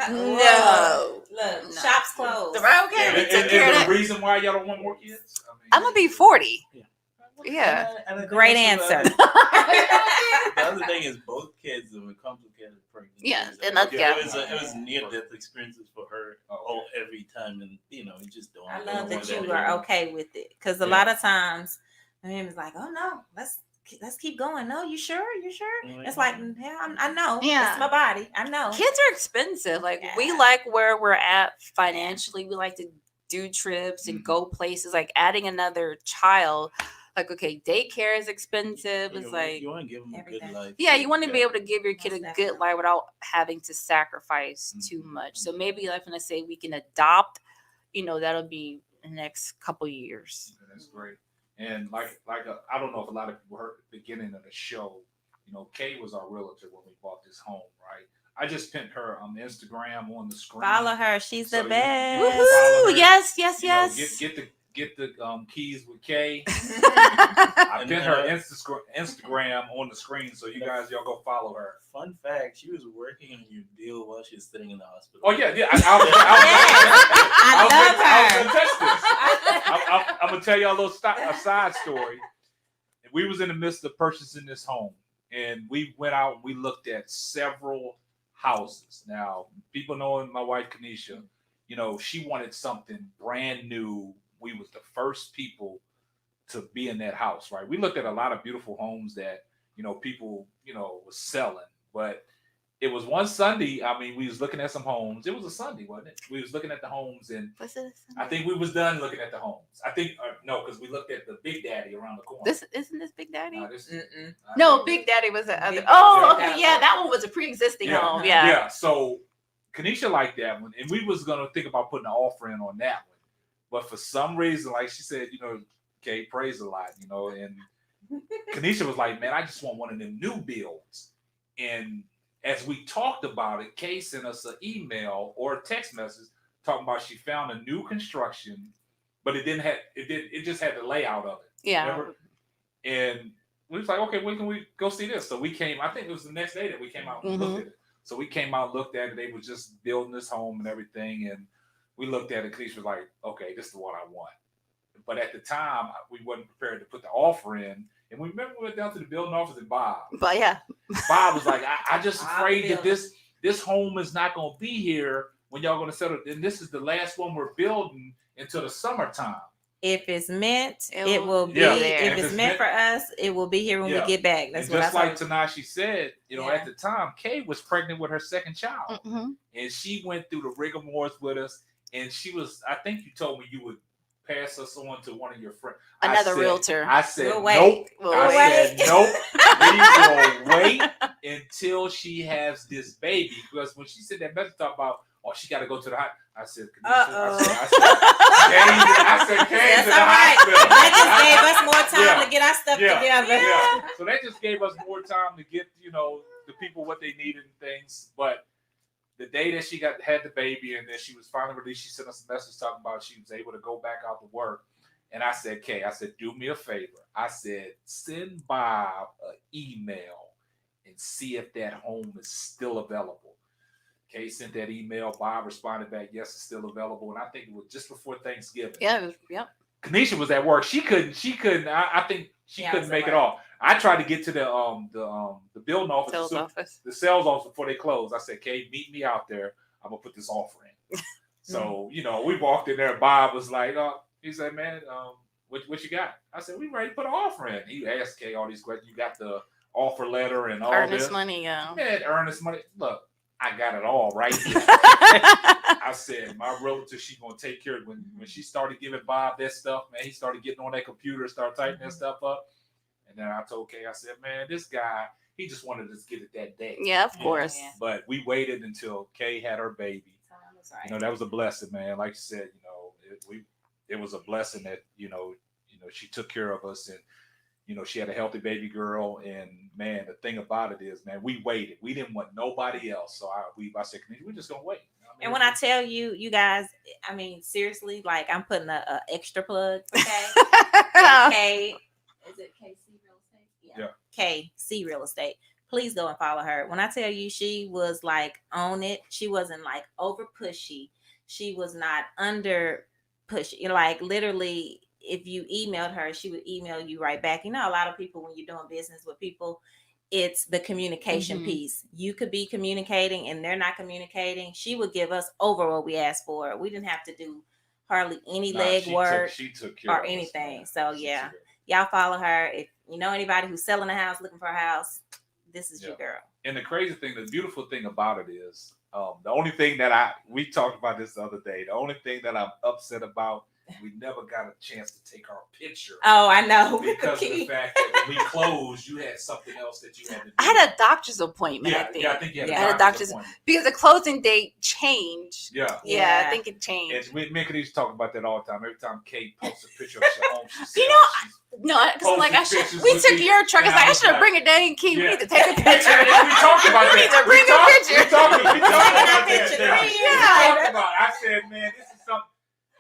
No. Look, shop's closed. Okay. Is there a reason why y'all don't want more kids? I mean, I'm gonna be 40. Yeah. And Great answer. The other thing is both kids were complicated pregnancies. Yeah, and it was near-death experiences for her every time, and you know, you just don't. I love that you are okay with it, because a lot of times, I mean, it's like, oh no, let's keep going. No, you sure? You sure? Mm-hmm. It's like, yeah, I know. Yeah, it's my body. I know. Kids are expensive. Like we like where we're at financially. We like to do trips and go places. Like adding another child. Like, okay, daycare is expensive. It's like you want to give them a good life. Yeah, you want to be able to give your kid a good life without having to sacrifice too much. So maybe, like when I say we can adopt, you know, that'll be the next couple years. Yeah, that's great. And I don't know if a lot of people heard the beginning of the show. You know, Kay was our realtor when we bought this home, right? I just pinned her on Instagram on the screen. Follow her; she's the best. Woohoo! Yes. Get the keys with Kay. I pinned her Instagram on the screen, so y'all go follow her. Fun fact: she was working on your deal while she was sitting in the hospital. Oh yeah. I'm gonna tell y'all a side story. We was in the midst of purchasing this home, and we went out and we looked at several houses. Now, people knowing my wife Kanisha, you know, she wanted something brand new. We was the first people to be in that house, right? We looked at a lot of beautiful homes that, you know, people, you know, was selling, but it was one Sunday. I mean, we was looking at some homes. It was a Sunday, wasn't it? We was looking at the homes, and I think we was done looking at the homes. I think no, because we looked at the Big Daddy around the corner. Isn't this Big Daddy? No, Big Daddy was the other. Oh, okay, yeah, that one was a pre-existing home. Yeah. So Kanisha liked that one, and we was gonna think about putting an offer in on that one. But for some reason, like she said, you know, Kay prays a lot, you know, and Kanisha was like, man, I just want one of them new builds. And as we talked about it, Kay sent us an email or a text message talking about she found a new construction, but it just had the layout of it. Yeah. Remember? And we was like, okay, when can we go see this? So we came, I think it was the next day that we came out and looked at it. So we came out and looked at it. They were just building this home and everything. And we looked at it. Kanisha was like, okay, this is the one I want. But at the time, we wasn't prepared to put the offer in. And we remember we went down to the building office and Bob. But yeah. Bob was like, I just afraid that this home is not going to be here when y'all going to settle. And this is the last one we're building until the summertime. If it's meant, it will be. If it's meant for us, it will be here when we get back. That's what I like Tinashe said, you know, at the time, Kay was pregnant with her second child. And she went through the rigor mortis with us. And she was, I think you told me you would pass us on to one of your friends? Another realtor. I said, We'll nope. wait. I said, nope. We will wait until she has this baby. Because when she said that message talk about, oh, she got to go to the hospital. I said, I said, Kay's in the hospital. That just gave us more time to get our stuff together. Yeah. So that just gave us more time to get, the people what they needed and things. But the day that she had the baby and then she was finally released, she sent us a message talking about she was able to go back out to work. And I said, Kay, do me a favor. I said, send Bob an email and see if that home is still available. Kay sent that email. Bob responded back, yes, it's still available. And I think it was just before Thanksgiving. Yeah, Kanisha was at work. She couldn't. I think she couldn't make it off. I tried to get to the building office, the sales office before they closed. I said, Kay, meet me out there. I'm gonna put this offer in. So we walked in there. Bob was like, he said, man, what you got? I said, we ready to put an offer in. He asked Kay all these questions. You got the offer letter and all earnest this. money, yeah. Man, earnest money. Look, I got it all right here. I said, my realtor, she's going to take care of it. When she started giving Bob that stuff, man, he started getting on that computer, started typing that stuff up. And then I told Kay, I said, man, this guy, he just wanted to get it that day. Yeah, of course. Yeah. But we waited until Kay had her baby. Right. That was a blessing, man. Like you said, it was a blessing that, she took care of us and, she had a healthy baby girl. And man, the thing about it is, man, we waited. We didn't want nobody else. So I said, we're just going to wait. And when I tell you guys, I mean, seriously, like I'm putting a extra plug, okay? Kay, is it KC Real Estate? Yeah. KC Real Estate. Please go and follow her. When I tell you she was like on it, she wasn't like over pushy. She was not under pushy. Like literally, if you emailed her, she would email you right back. A lot of people, when you're doing business with people, it's the communication piece. You could be communicating and they're not communicating. She would give us over what we asked for. We didn't have to do hardly any legwork or anything. So yeah, y'all follow her. If you know anybody who's selling a house, looking for a house, this is your girl. And the crazy thing, the beautiful thing about it is, the only thing that we talked about this the other day, the only thing that I'm upset about, we never got a chance to take our picture. Oh, I know. Because of the fact that when we closed, you had something else that you had to do. I had a doctor's appointment, I think. Yeah, I think you had a doctor's appointment. Because the closing date changed. Yeah, I think it changed. And me and Kanisha talk about that all the time. Every time Kate posts a picture of her home, she says, because I'm like, we took your truck. I should have bring it down and keep. We need to take a picture. We talked about that. We need to bring a picture. We talked about it. I said, man, this is something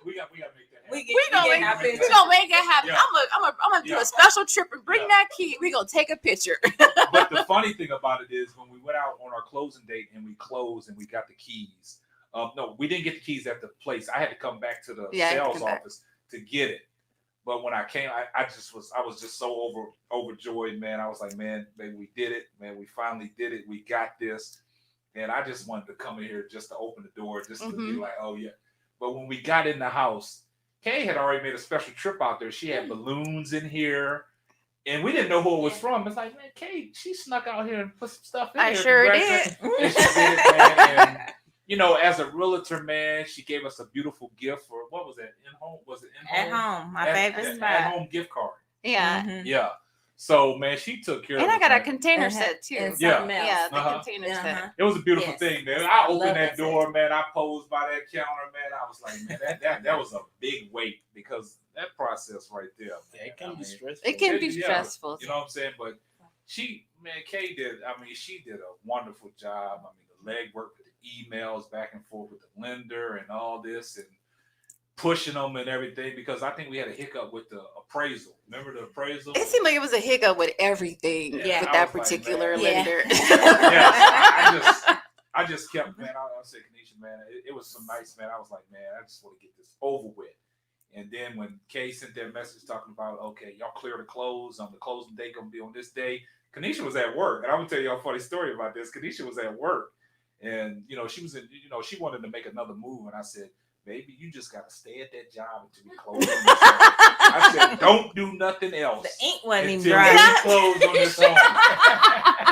we got to make that happen. We gonna make it happen. Yeah. I'm gonna do a special trip and bring that key. We gonna take a picture. But the funny thing about it is when we went out on our closing date and we closed and we got the keys. No, we didn't get the keys at the place. I had to come back to the sales office to get it. But when I came, I was just so overjoyed, man. I was like, man, baby, we did it, man. We finally did it. We got this. And I just wanted to come in here just to open the door, just to be like, oh yeah. But when we got in the house, Kay had already made a special trip out there. She had balloons in here. And we didn't know who it was from. It's like, man, Kay, she snuck out here and put some stuff in I here. Sure did. And she did it, man. And, as a realtor, man, she gave us a beautiful gift for, what was that? In-home? Was it in-home? At home. My favorite spot. At-home gift card. Yeah. Mm-hmm. Yeah. So, man, she took care of it. And I got a container set, too. Yeah, the container set. It was a beautiful thing, man. I opened that door, man. I posed by that counter, man. I was like, man, that was a big weight because that process right there, man. It can be stressful. It can be stressful. You know what I'm saying? But Kay did a wonderful job. The legwork with the emails back and forth with the lender and all this and pushing them and everything because I think we had a hiccup with the appraisal. Remember the appraisal? It seemed like it was a hiccup with everything with that particular lender. I just kept, man, I said, Kanisha, man, it was so nice, man. I was like, man, I just want to get this over with. And then when Kay sent that message talking about, okay, y'all clear the close, the closing date going to be on this day. Kanisha was at work. And I'm going to tell y'all a funny story about this. Kanisha was at work. And, she was in, she wanted to make another move. And I said, baby, you just got to stay at that job until we close on this home. I said, don't do nothing else. The ink wasn't even dry. Until we close on this home.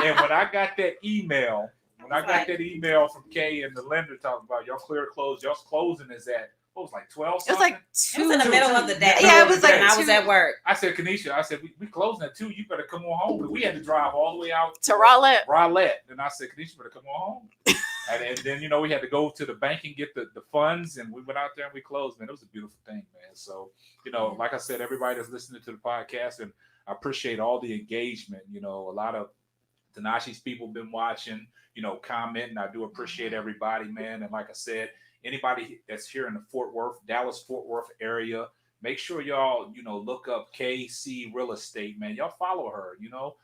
And when I got that email, from Kay and the lender talking about y'all clear close, y'all's closing is at what was like 12 It was something? like It was in the middle of the day. Yeah, it was like and I was 2. at work. I said, Kanisha, I said, we closing at 2. You better come on home. Because we had to drive all the way out to Rowlett. And I said, Kanisha, better come on home. and then, you know, we had to go to the bank and get the funds. And we went out there and we closed, man. It was a beautiful thing, man. So, you know, like I said, everybody that's listening to the podcast, and I appreciate all the engagement. You know, a lot of Tinashe's people been watching, you know, commenting. I do appreciate everybody, man. And like I said, anybody that's here in the Dallas-Fort Worth area, make sure y'all, you know, look up KC Real Estate, man. Y'all follow her, you know.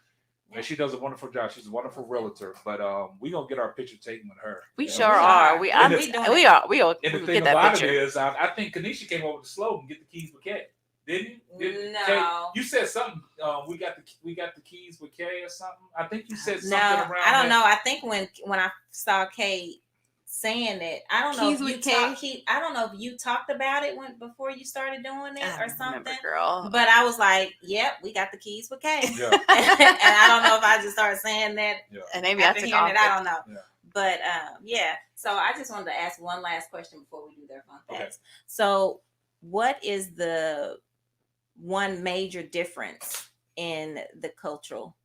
And she does a wonderful job. She's a wonderful realtor. But we gonna get our picture taken with her. We sure are. We are. And the thing get that about picture. it is, I think Kanisha came up with the slogan, "Get the keys with Kay." Didn't you? No. Kay, you said something. We got the keys with Kay or something. I think you said something No, around. I don't know. I think when I saw Kay saying it, I don't know Keys if you with I don't know if you talked about it before you started doing it or something. Remember, girl. But I was like, "Yep, we got the keys with Kay." Yeah. And I don't know if I just started saying that. Yeah. And maybe I After took hearing off. it, I don't know. Yeah. But yeah. So I just wanted to ask one last question before we do their fun Okay. facts. So, what is the one major difference in the cultural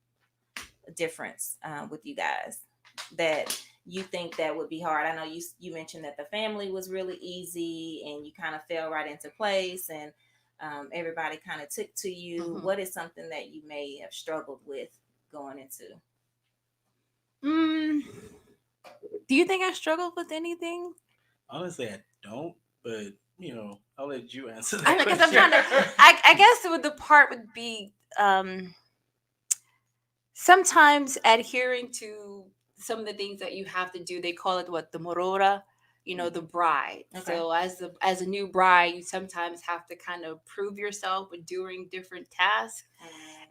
difference with you guys that you think that would be hard? I know you mentioned that the family was really easy and you kind of fell right into place, and everybody kind of took to you. Mhm. What is something that you may have struggled with going into? Do you think I struggled with anything? Honestly, I don't. But you know, I'll let you answer that. I because I'm question. trying to. I guess the part would be sometimes adhering to some of the things that you have to do. They call it the morora, you know, the bride. Okay. So as a new bride, you sometimes have to kind of prove yourself with doing different tasks.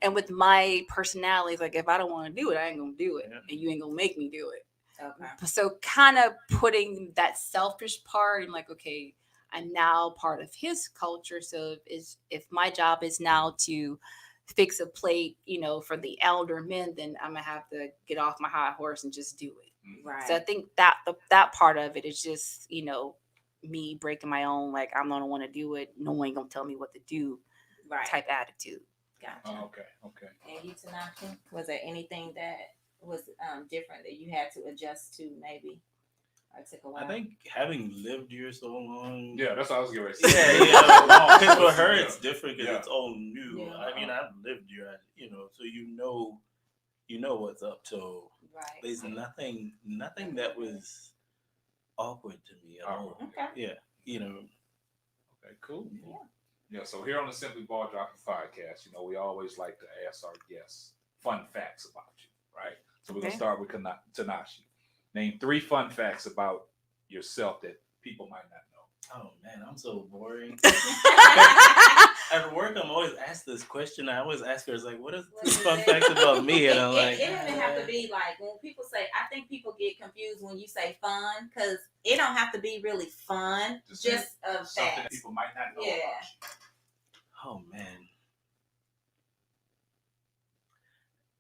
And with my personality, it's like if I don't want to do it, I ain't gonna do it, and you ain't gonna make me do it. Okay. So kind of putting that selfish part and like, okay, I'm now part of his culture. So if my job is now to fix a plate, you know, for the elder men, then I'm gonna have to get off my high horse and just do it. Right. So I think that that part of it is just, you know, me breaking my own, like I'm gonna want to do it. No one ain't gonna tell me what to do, Right. type attitude. Gotcha. Oh, okay. And you, Tinashe, was there anything that was different that you had to adjust to, maybe, or took a while? I think having lived here so long. Yeah, that's what I was going to Yeah, say. yeah. Because for her, it's different because Yeah. it's all new. Yeah. I mean, I've lived here, you know, so you know what's up. So Right. there's nothing that was awkward to me at all. Okay. Yeah, you know. Okay, cool. Yeah. Yeah, so here on the Simply Ball Dropping podcast, you know, we always like to ask our guests fun facts about you, right? So we're going to start with Tinashe. Name 3 fun facts about yourself that people might not know. Oh man, I'm so boring. At work, I'm always asked this question. I always ask her, "It's like, what is this fun facts about me?" And I'm like, it doesn't have to be like when people say. I think people get confused when you say fun because it don't have to be really fun. Just something facts. people might not know Yeah. about you. oh man,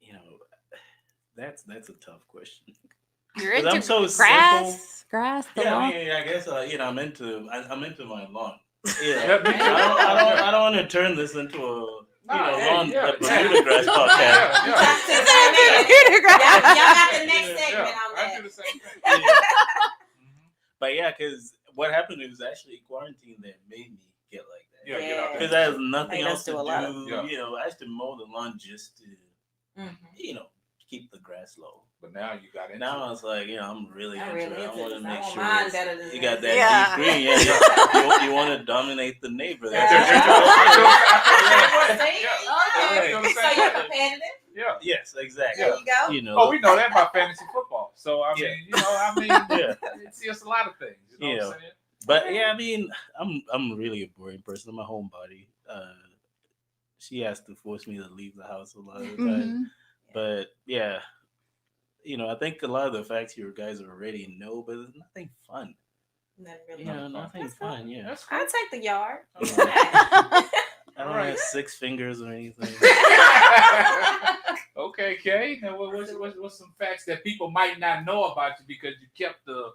you know, that's a tough question. You're 'Cause into I'm so grass, the Yeah, lawn. I mean, I guess you know, I'm into my lawn. Yeah, Yeah, me too. I don't want to turn this into a lawn yeah. Bermuda grass podcast. Y'all got the next Yeah, segment yeah. on I that. do the same thing. But yeah, because what happened was actually quarantine that made me get like that. Yeah, get out there. Because I have nothing Made us else to do do. a lot of- Yeah. You know, I used to mow the lawn just to, Mhm. you know, keep the grass low. But now you got into Now I was like, I'm really I'm into really it. I into want to this. I make want sure mine better than you got that Yeah. deep green. Yeah, you want to dominate the neighbor. Yeah. So you're competitive. Yeah. Yes, exactly. There you go. You know. Oh, we know that by fantasy football. So I mean, Yeah. Yeah. it's just a lot of things. You know what I'm saying? But yeah, I mean, I'm really a boring person. I'm a homebody. She has to force me to leave the house a lot of the time. But yeah, you know, I think a lot of the facts you guys already know, but there's nothing fun. Nothing really. You know, nothing fun. Yeah, That's cool. I'll take the yard. I don't Alright. have 6 fingers or anything. Okay, Kay. Now, what's some facts that people might not know about you because you kept the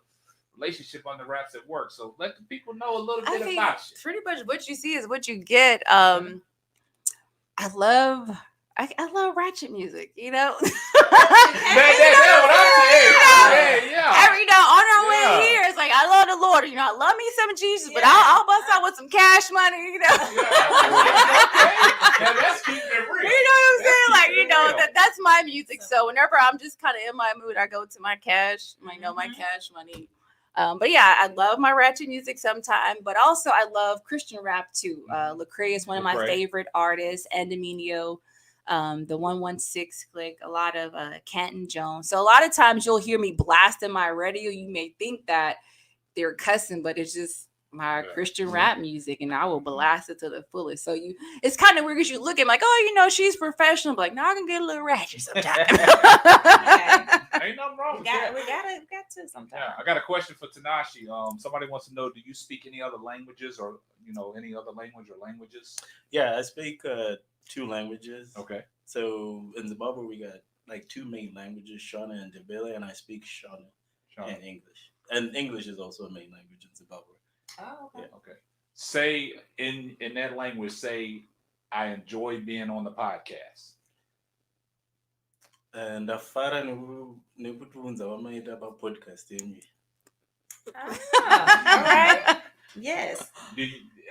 relationship under wraps at work. So let the people know a little bit about you. Pretty much what you see is what you get. I love ratchet music, you know. That's what I'm saying. Yeah. Every on our way here, it's like I love the Lord. You know, I love me some Jesus, but I'll bust out with some cash money, you know. Yeah, that's keeping it real. You know what I'm saying? Like, you know, that's my music. So whenever I'm just kind of in my mood, I go to my cash, my cash money. But yeah, I love my ratchet music sometimes, but also I love Christian rap too. Lecrae is one of my favorite artists, and Dominio, the 116 Click, a lot of Canton Jones. So a lot of times you'll hear me blasting my radio. You may think that they're cussing, but it's just my Christian rap music, and I will blast it to the fullest. So it's kind of weird because you look at me like, oh, you know, she's professional, but like, no, I can get a little ratchet sometimes. Ain't nothing wrong with that. We got to sometimes. Yeah, I got a question for Tinashe. Somebody wants to know, do you speak any other languages, or any other language or languages? Yeah, I speak 2 languages. Okay. So in Zimbabwe, we got like 2 main languages, Shona and Ndebele, and I speak Shona and English. And English is also a main language in Zimbabwe. Oh, okay. Yeah. Okay. Say in that language, say, I enjoy being on the podcast. Ndafara nekutunza vamaita podcast yenyu. All right. Yes.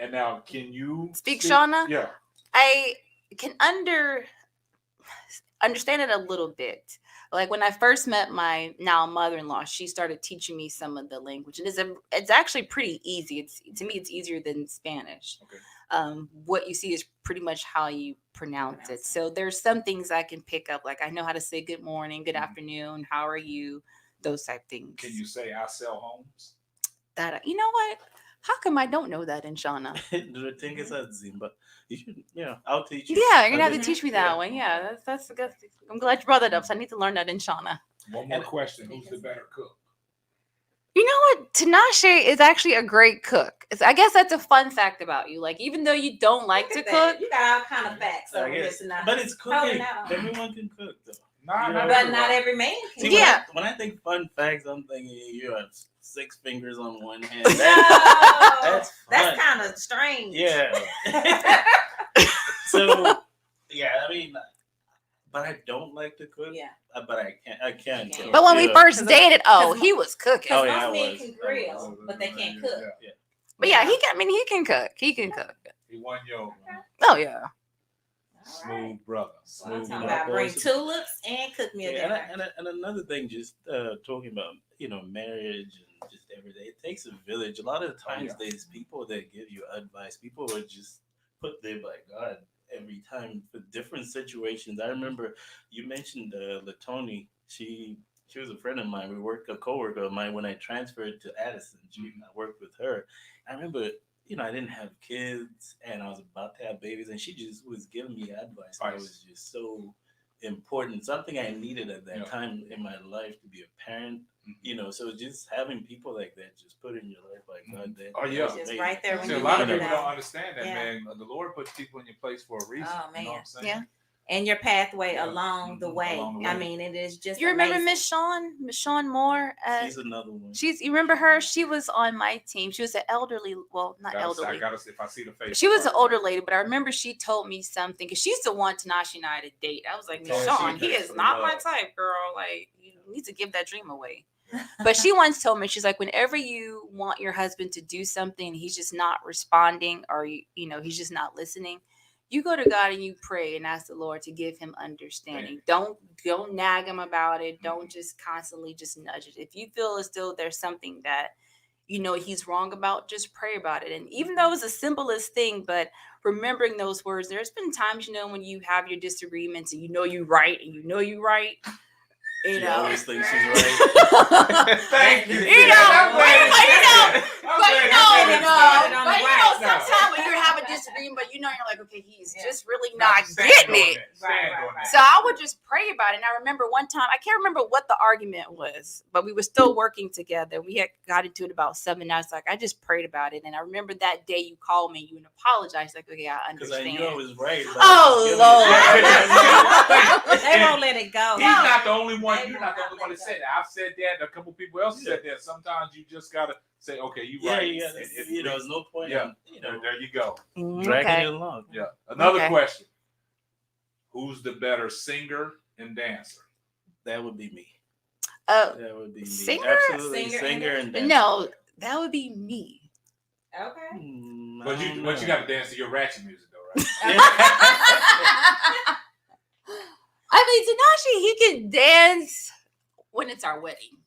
And now, can you speak Shona? Yeah. I can understand it a little bit. Like when I first met my now mother-in-law, she started teaching me some of the language, and it's actually pretty easy. To me, it's easier than Spanish. Okay. What you see is pretty much how you pronounce it. So there's some things I can pick up, like I know how to say good morning, good afternoon, how are you, those type things. Can you say I sell homes? That you know what? How come I don't know that in Shona? The thing is at Zimba. You should, I'll teach you. Yeah, you're gonna have to teach me that one. Yeah, that's good. I'm glad you brought that up. So I need to learn that in Shona. One more question: who's the better cook? You know what? Tinashe is actually a great cook. I guess that's a fun fact about you. Like, even though you don't like to cook, you got all kind of facts. But it's cooking. Everyone can cook, though. But not every man can. See, when I think fun facts, I'm thinking you have 6 fingers on one hand. That's kind of strange. Yeah. So, yeah, I mean, but I don't like to cook. Yeah. But I can cook. But when we first dated, he was cooking. Because most men can grill, but they can't cook. Yeah. But yeah, he can cook. He can cook. He won your. Oh yeah. Smooth brother. I'm talking about bring tulips and cook me a dinner. And another thing, just talking about marriage and just everyday, it takes a village. A lot of times there's people that give you advice. People are just put there by God every time for different situations. I remember you mentioned Latoni. She was a friend of mine. We worked, a coworker of mine when I transferred to Addison. I worked with her. I remember. I didn't have kids and I was about to have babies, and she just was giving me advice. That was just so important. Something I needed at that time in my life to be a parent, so just having people like that just put in your life like God did. Oh, yeah. Just right there. A lot of people don't understand that, man. The Lord puts people in your place for a reason. Oh, man. You know what I'm saying? Yeah. And your pathway along the way. I mean, it is just. You remember Miss Shawn Moore? She's another one. You remember her? She was on my team. She was an elderly, well, not elderly. I gotta see if I see the face. She was an older lady, but I remember she told me something because she's the one Tinashe and I to date. I was like, Miss Shawn, he is not my type, girl. Like, you need to give that dream away. But she once told me, she's like, whenever you want your husband to do something, he's just not responding, or he's just not listening. You go to God and you pray and ask the Lord to give him understanding. Don't nag him about it. Don't just constantly just nudge it. If you feel as though there's something that he's wrong about, just pray about it. And even though it's the simplest thing, but remembering those words, there's been times when you have your disagreements and you're right and you're right. She always thinks she's right. Thank you. Sometimes when you have a disagreement, but you're like, okay, he's just really not getting it. Right. So I would just pray about it. And I remember one time, I can't remember what the argument was, but we were still working together. We had got into it about 7 nights. Like, I just prayed about it. And I remember that day you called me, you apologized. Like, okay, I understand. Because I knew I was right. Lord. They won't let it go. He's not the only one. You're not the only one that said that. I've said that. A couple people else said that. Sometimes you just gotta say, okay, you're right. Yeah. There's no point. Yeah. There you go. Dragging it along. Yeah. Another question. Who's the better singer and dancer? That would be me. That would be me. Singer? Absolutely, singer and dancer. No, that would be me. Okay. But you got to dance to your ratchet music though, right? I mean, Tinashe, he can dance when it's our wedding.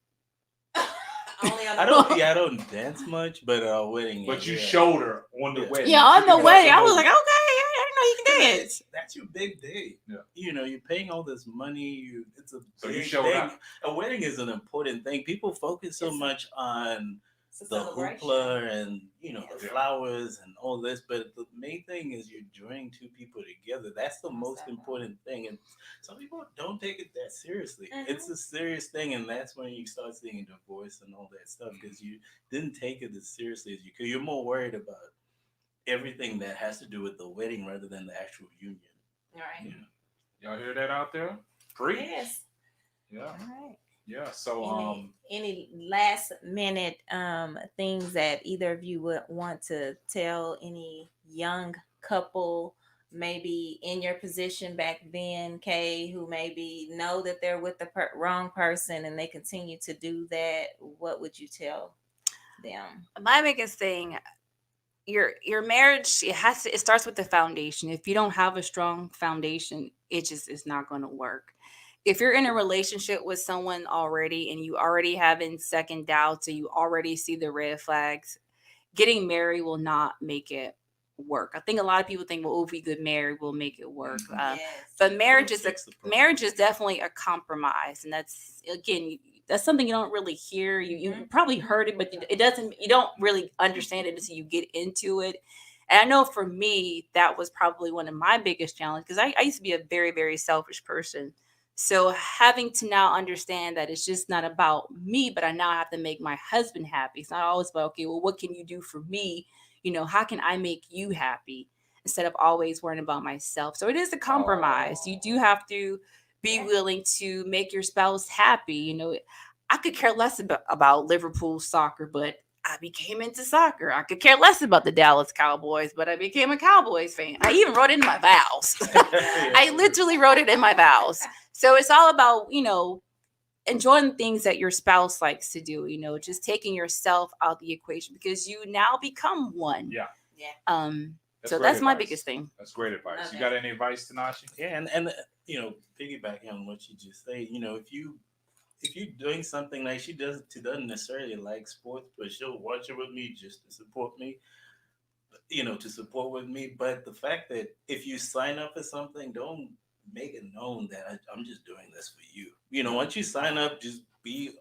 I don't dance much, but wedding. But you showed her on the wedding. Yeah, on the wedding, I was like, okay, I didn't know you can dance. That's your big day. Yeah. You're paying all this money. It's a so big you showed thing. up. A wedding is an important thing. People focus so much on the celebration. hoopla and the flowers and all this, but the main thing is you're joining two people together. That's the most important thing, and some people don't take it that seriously. It's a serious thing, and that's when you start seeing a divorce and all that stuff, because you didn't take it as seriously as you could. You're more worried about everything that has to do with the wedding rather than the actual union. All right. Y'all hear that out there? Free. Yes. Yeah. All right. Yeah. So any last minute things that either of you would want to tell any young couple, maybe in your position back then, Kay, who maybe know that they're with the wrong person and they continue to do that? What would you tell them? My biggest thing, your marriage, it starts with the foundation. If you don't have a strong foundation, it just is not going to work. If you're in a relationship with someone already and you already having second doubts or you already see the red flags, getting married will not make it work. I think a lot of people think, well, if we get married, we'll make it work. But marriage is definitely a compromise, and that's something you don't really hear. You probably heard it, but you don't really understand it until you get into it. And I know for me, that was probably one of my biggest challenges, because I used to be a very, very selfish person. So having to now understand that it's just not about me, but I now have to make my husband happy. It's not always about, okay, well, what can you do for me? How can I make you happy, instead of always worrying about myself? So it is a compromise. You do have to be willing to make your spouse happy. I could care less about Liverpool soccer, but I became into soccer. I could care less about the Dallas Cowboys, but I became a Cowboys fan. I even wrote it in my vows. I literally wrote it in my vows. So it's all about, enjoying things that your spouse likes to do, just taking yourself out the equation, because you now become one. Yeah. So that's my biggest thing. That's great advice. Okay. You got any advice, Tinashe? Yeah, and piggybacking on what you just say, if you're doing something like she doesn't necessarily like sports, but she'll watch it with me just to support me, But the fact that if you sign up for something, don't make it known that I'm just doing this for you. Once you sign up, just be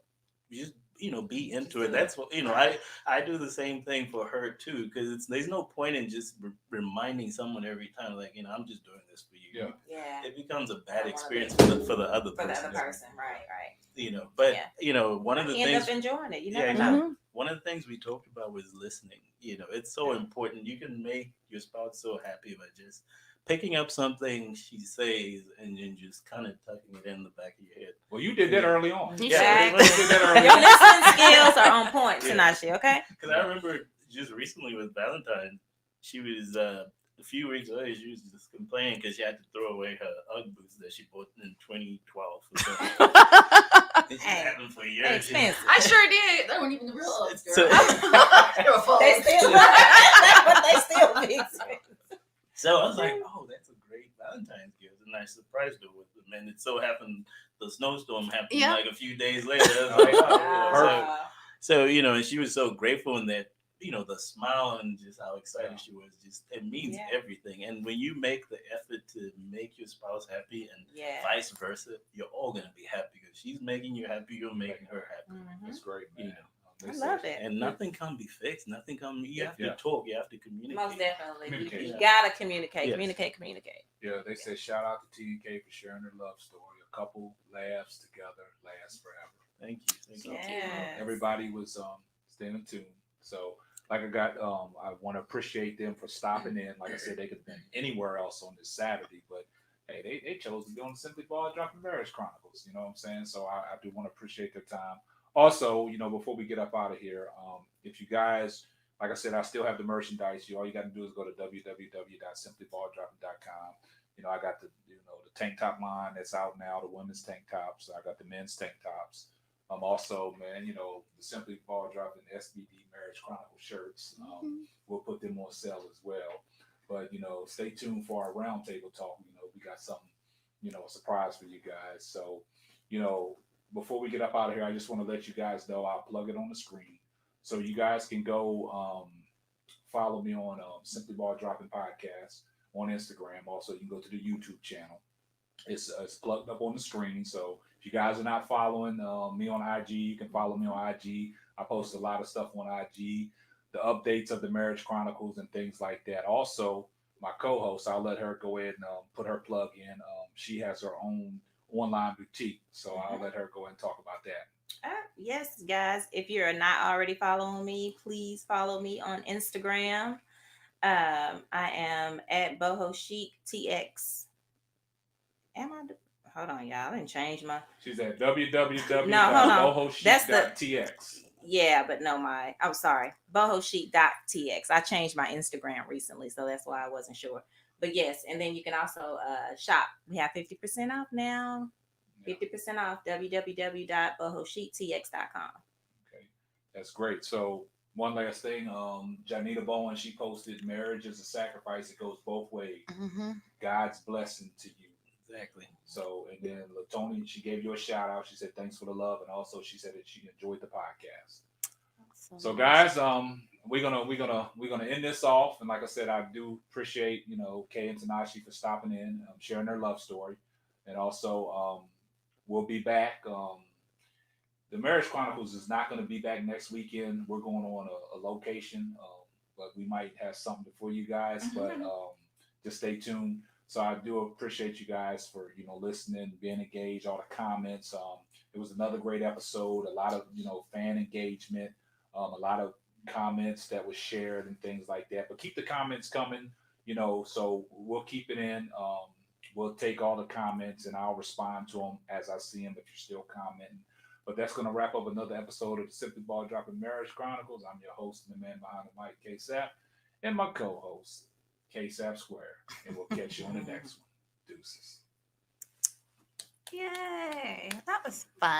into it. That's what, I do the same thing for her too, because there's no point in just reminding someone every time, like, I'm just doing this for you. Yeah. It becomes a bad experience for the other person. For the other person, right. One of the things, end up enjoying it. You never know. Mm-hmm. One of the things we talked about was listening. It's so important. You can make your spouse so happy by just picking up something she says and then just kind of tucking it in the back of your head. Well, you did that early on. Yeah, Your listening skills are on point, Tinashe. Okay. Because I remember just recently with Valentine, she was a few weeks later, she was just complaining because she had to throw away her UGG boots that she bought in 2012. And she had them for years. Expensive. I sure did. They weren't even the real Uggs, girl. They were full. They still be expensive. So I was like, oh, that's a great Valentine's gift. And I surprised her with them. And it so happened the snowstorm happened like a few days later. I was like, so, and she was so grateful, in that, the smile and just how excited she was, just, it means everything. And when you make the effort to make your spouse happy and vice versa, you're all going to be happy, because she's making you happy, you're making her happy. That's great, man. I love it. And nothing can be fixed. Nothing can. You have to talk. You have to communicate. Most definitely. You gotta communicate. Yes. Communicate. Yeah, they said shout out to TK for sharing their love story. A couple laughs together last forever. Thank you. So everybody was staying tuned. So like I want to appreciate them for stopping in. Like I said, they could have been anywhere else on this Saturday, but hey, they chose to be on the Simply Ball Dropping Marriage Chronicles. You know what I'm saying? So I do want to appreciate their time. Also, before we get up out of here, if you guys, like I said, I still have the merchandise. All you got to do is go to www.simplyballdropping.com. I got the tank top line that's out now, the women's tank tops. I got the men's tank tops. Also, man, the Simply Ball Dropping SBD Marriage Chronicle shirts. We'll put them on sale as well. But, stay tuned for our roundtable talk. We got something, a surprise for you guys. So, before we get up out of here, I just want to let you guys know I'll plug it on the screen. So you guys can go follow me on Simply Ball Dropping Podcast on Instagram. Also, you can go to the YouTube channel. It's plugged up on the screen. So if you guys are not following me on IG, you can follow me on IG. I post a lot of stuff on IG, the updates of the Marriage Chronicles and things like that. Also, my co-host, I'll let her go ahead and put her plug in. She has her own online boutique. So I'll let her go ahead and talk about that. Yes, guys. If you're not already following me, please follow me on Instagram. I am at Boho Chic TX. Hold on, y'all. I didn't change my. She's at www.bohochic.tx. Yeah, but no, I'm sorry. bohochic.tx. I changed my Instagram recently, so that's why I wasn't sure. But yes, and then you can also shop. We have 50% off now. 50% off www.bohochictx.com. Okay, that's great. So one last thing, Janita Bowen, she posted, "Marriage is a sacrifice. It goes both ways. God's blessing to you." Exactly. So, and then LaTony, she gave you a shout out. She said thanks for the love, and also she said that she enjoyed the podcast. So guys, we're gonna end this off, and like I said, I do appreciate Kay and Tinashe for stopping in, sharing their love story, and also we'll be back. The Marriage Chronicles is not going to be back next weekend. We're going on a location, but we might have something for you guys. But just stay tuned. So I do appreciate you guys for listening, being engaged, all the comments. It was another great episode. A lot of fan engagement, a lot of comments that was shared and things like that. But keep the comments coming. So we'll keep it in. We'll take all the comments and I'll respond to them as I see them if you're still commenting. But that's going to wrap up another episode of the Simply Ball Dropping Marriage Chronicles. I'm your host and the man behind the mic, K-Sap, and my co-host, K-Sap Square. And we'll catch you on the next one. Deuces. Yay. That was fun.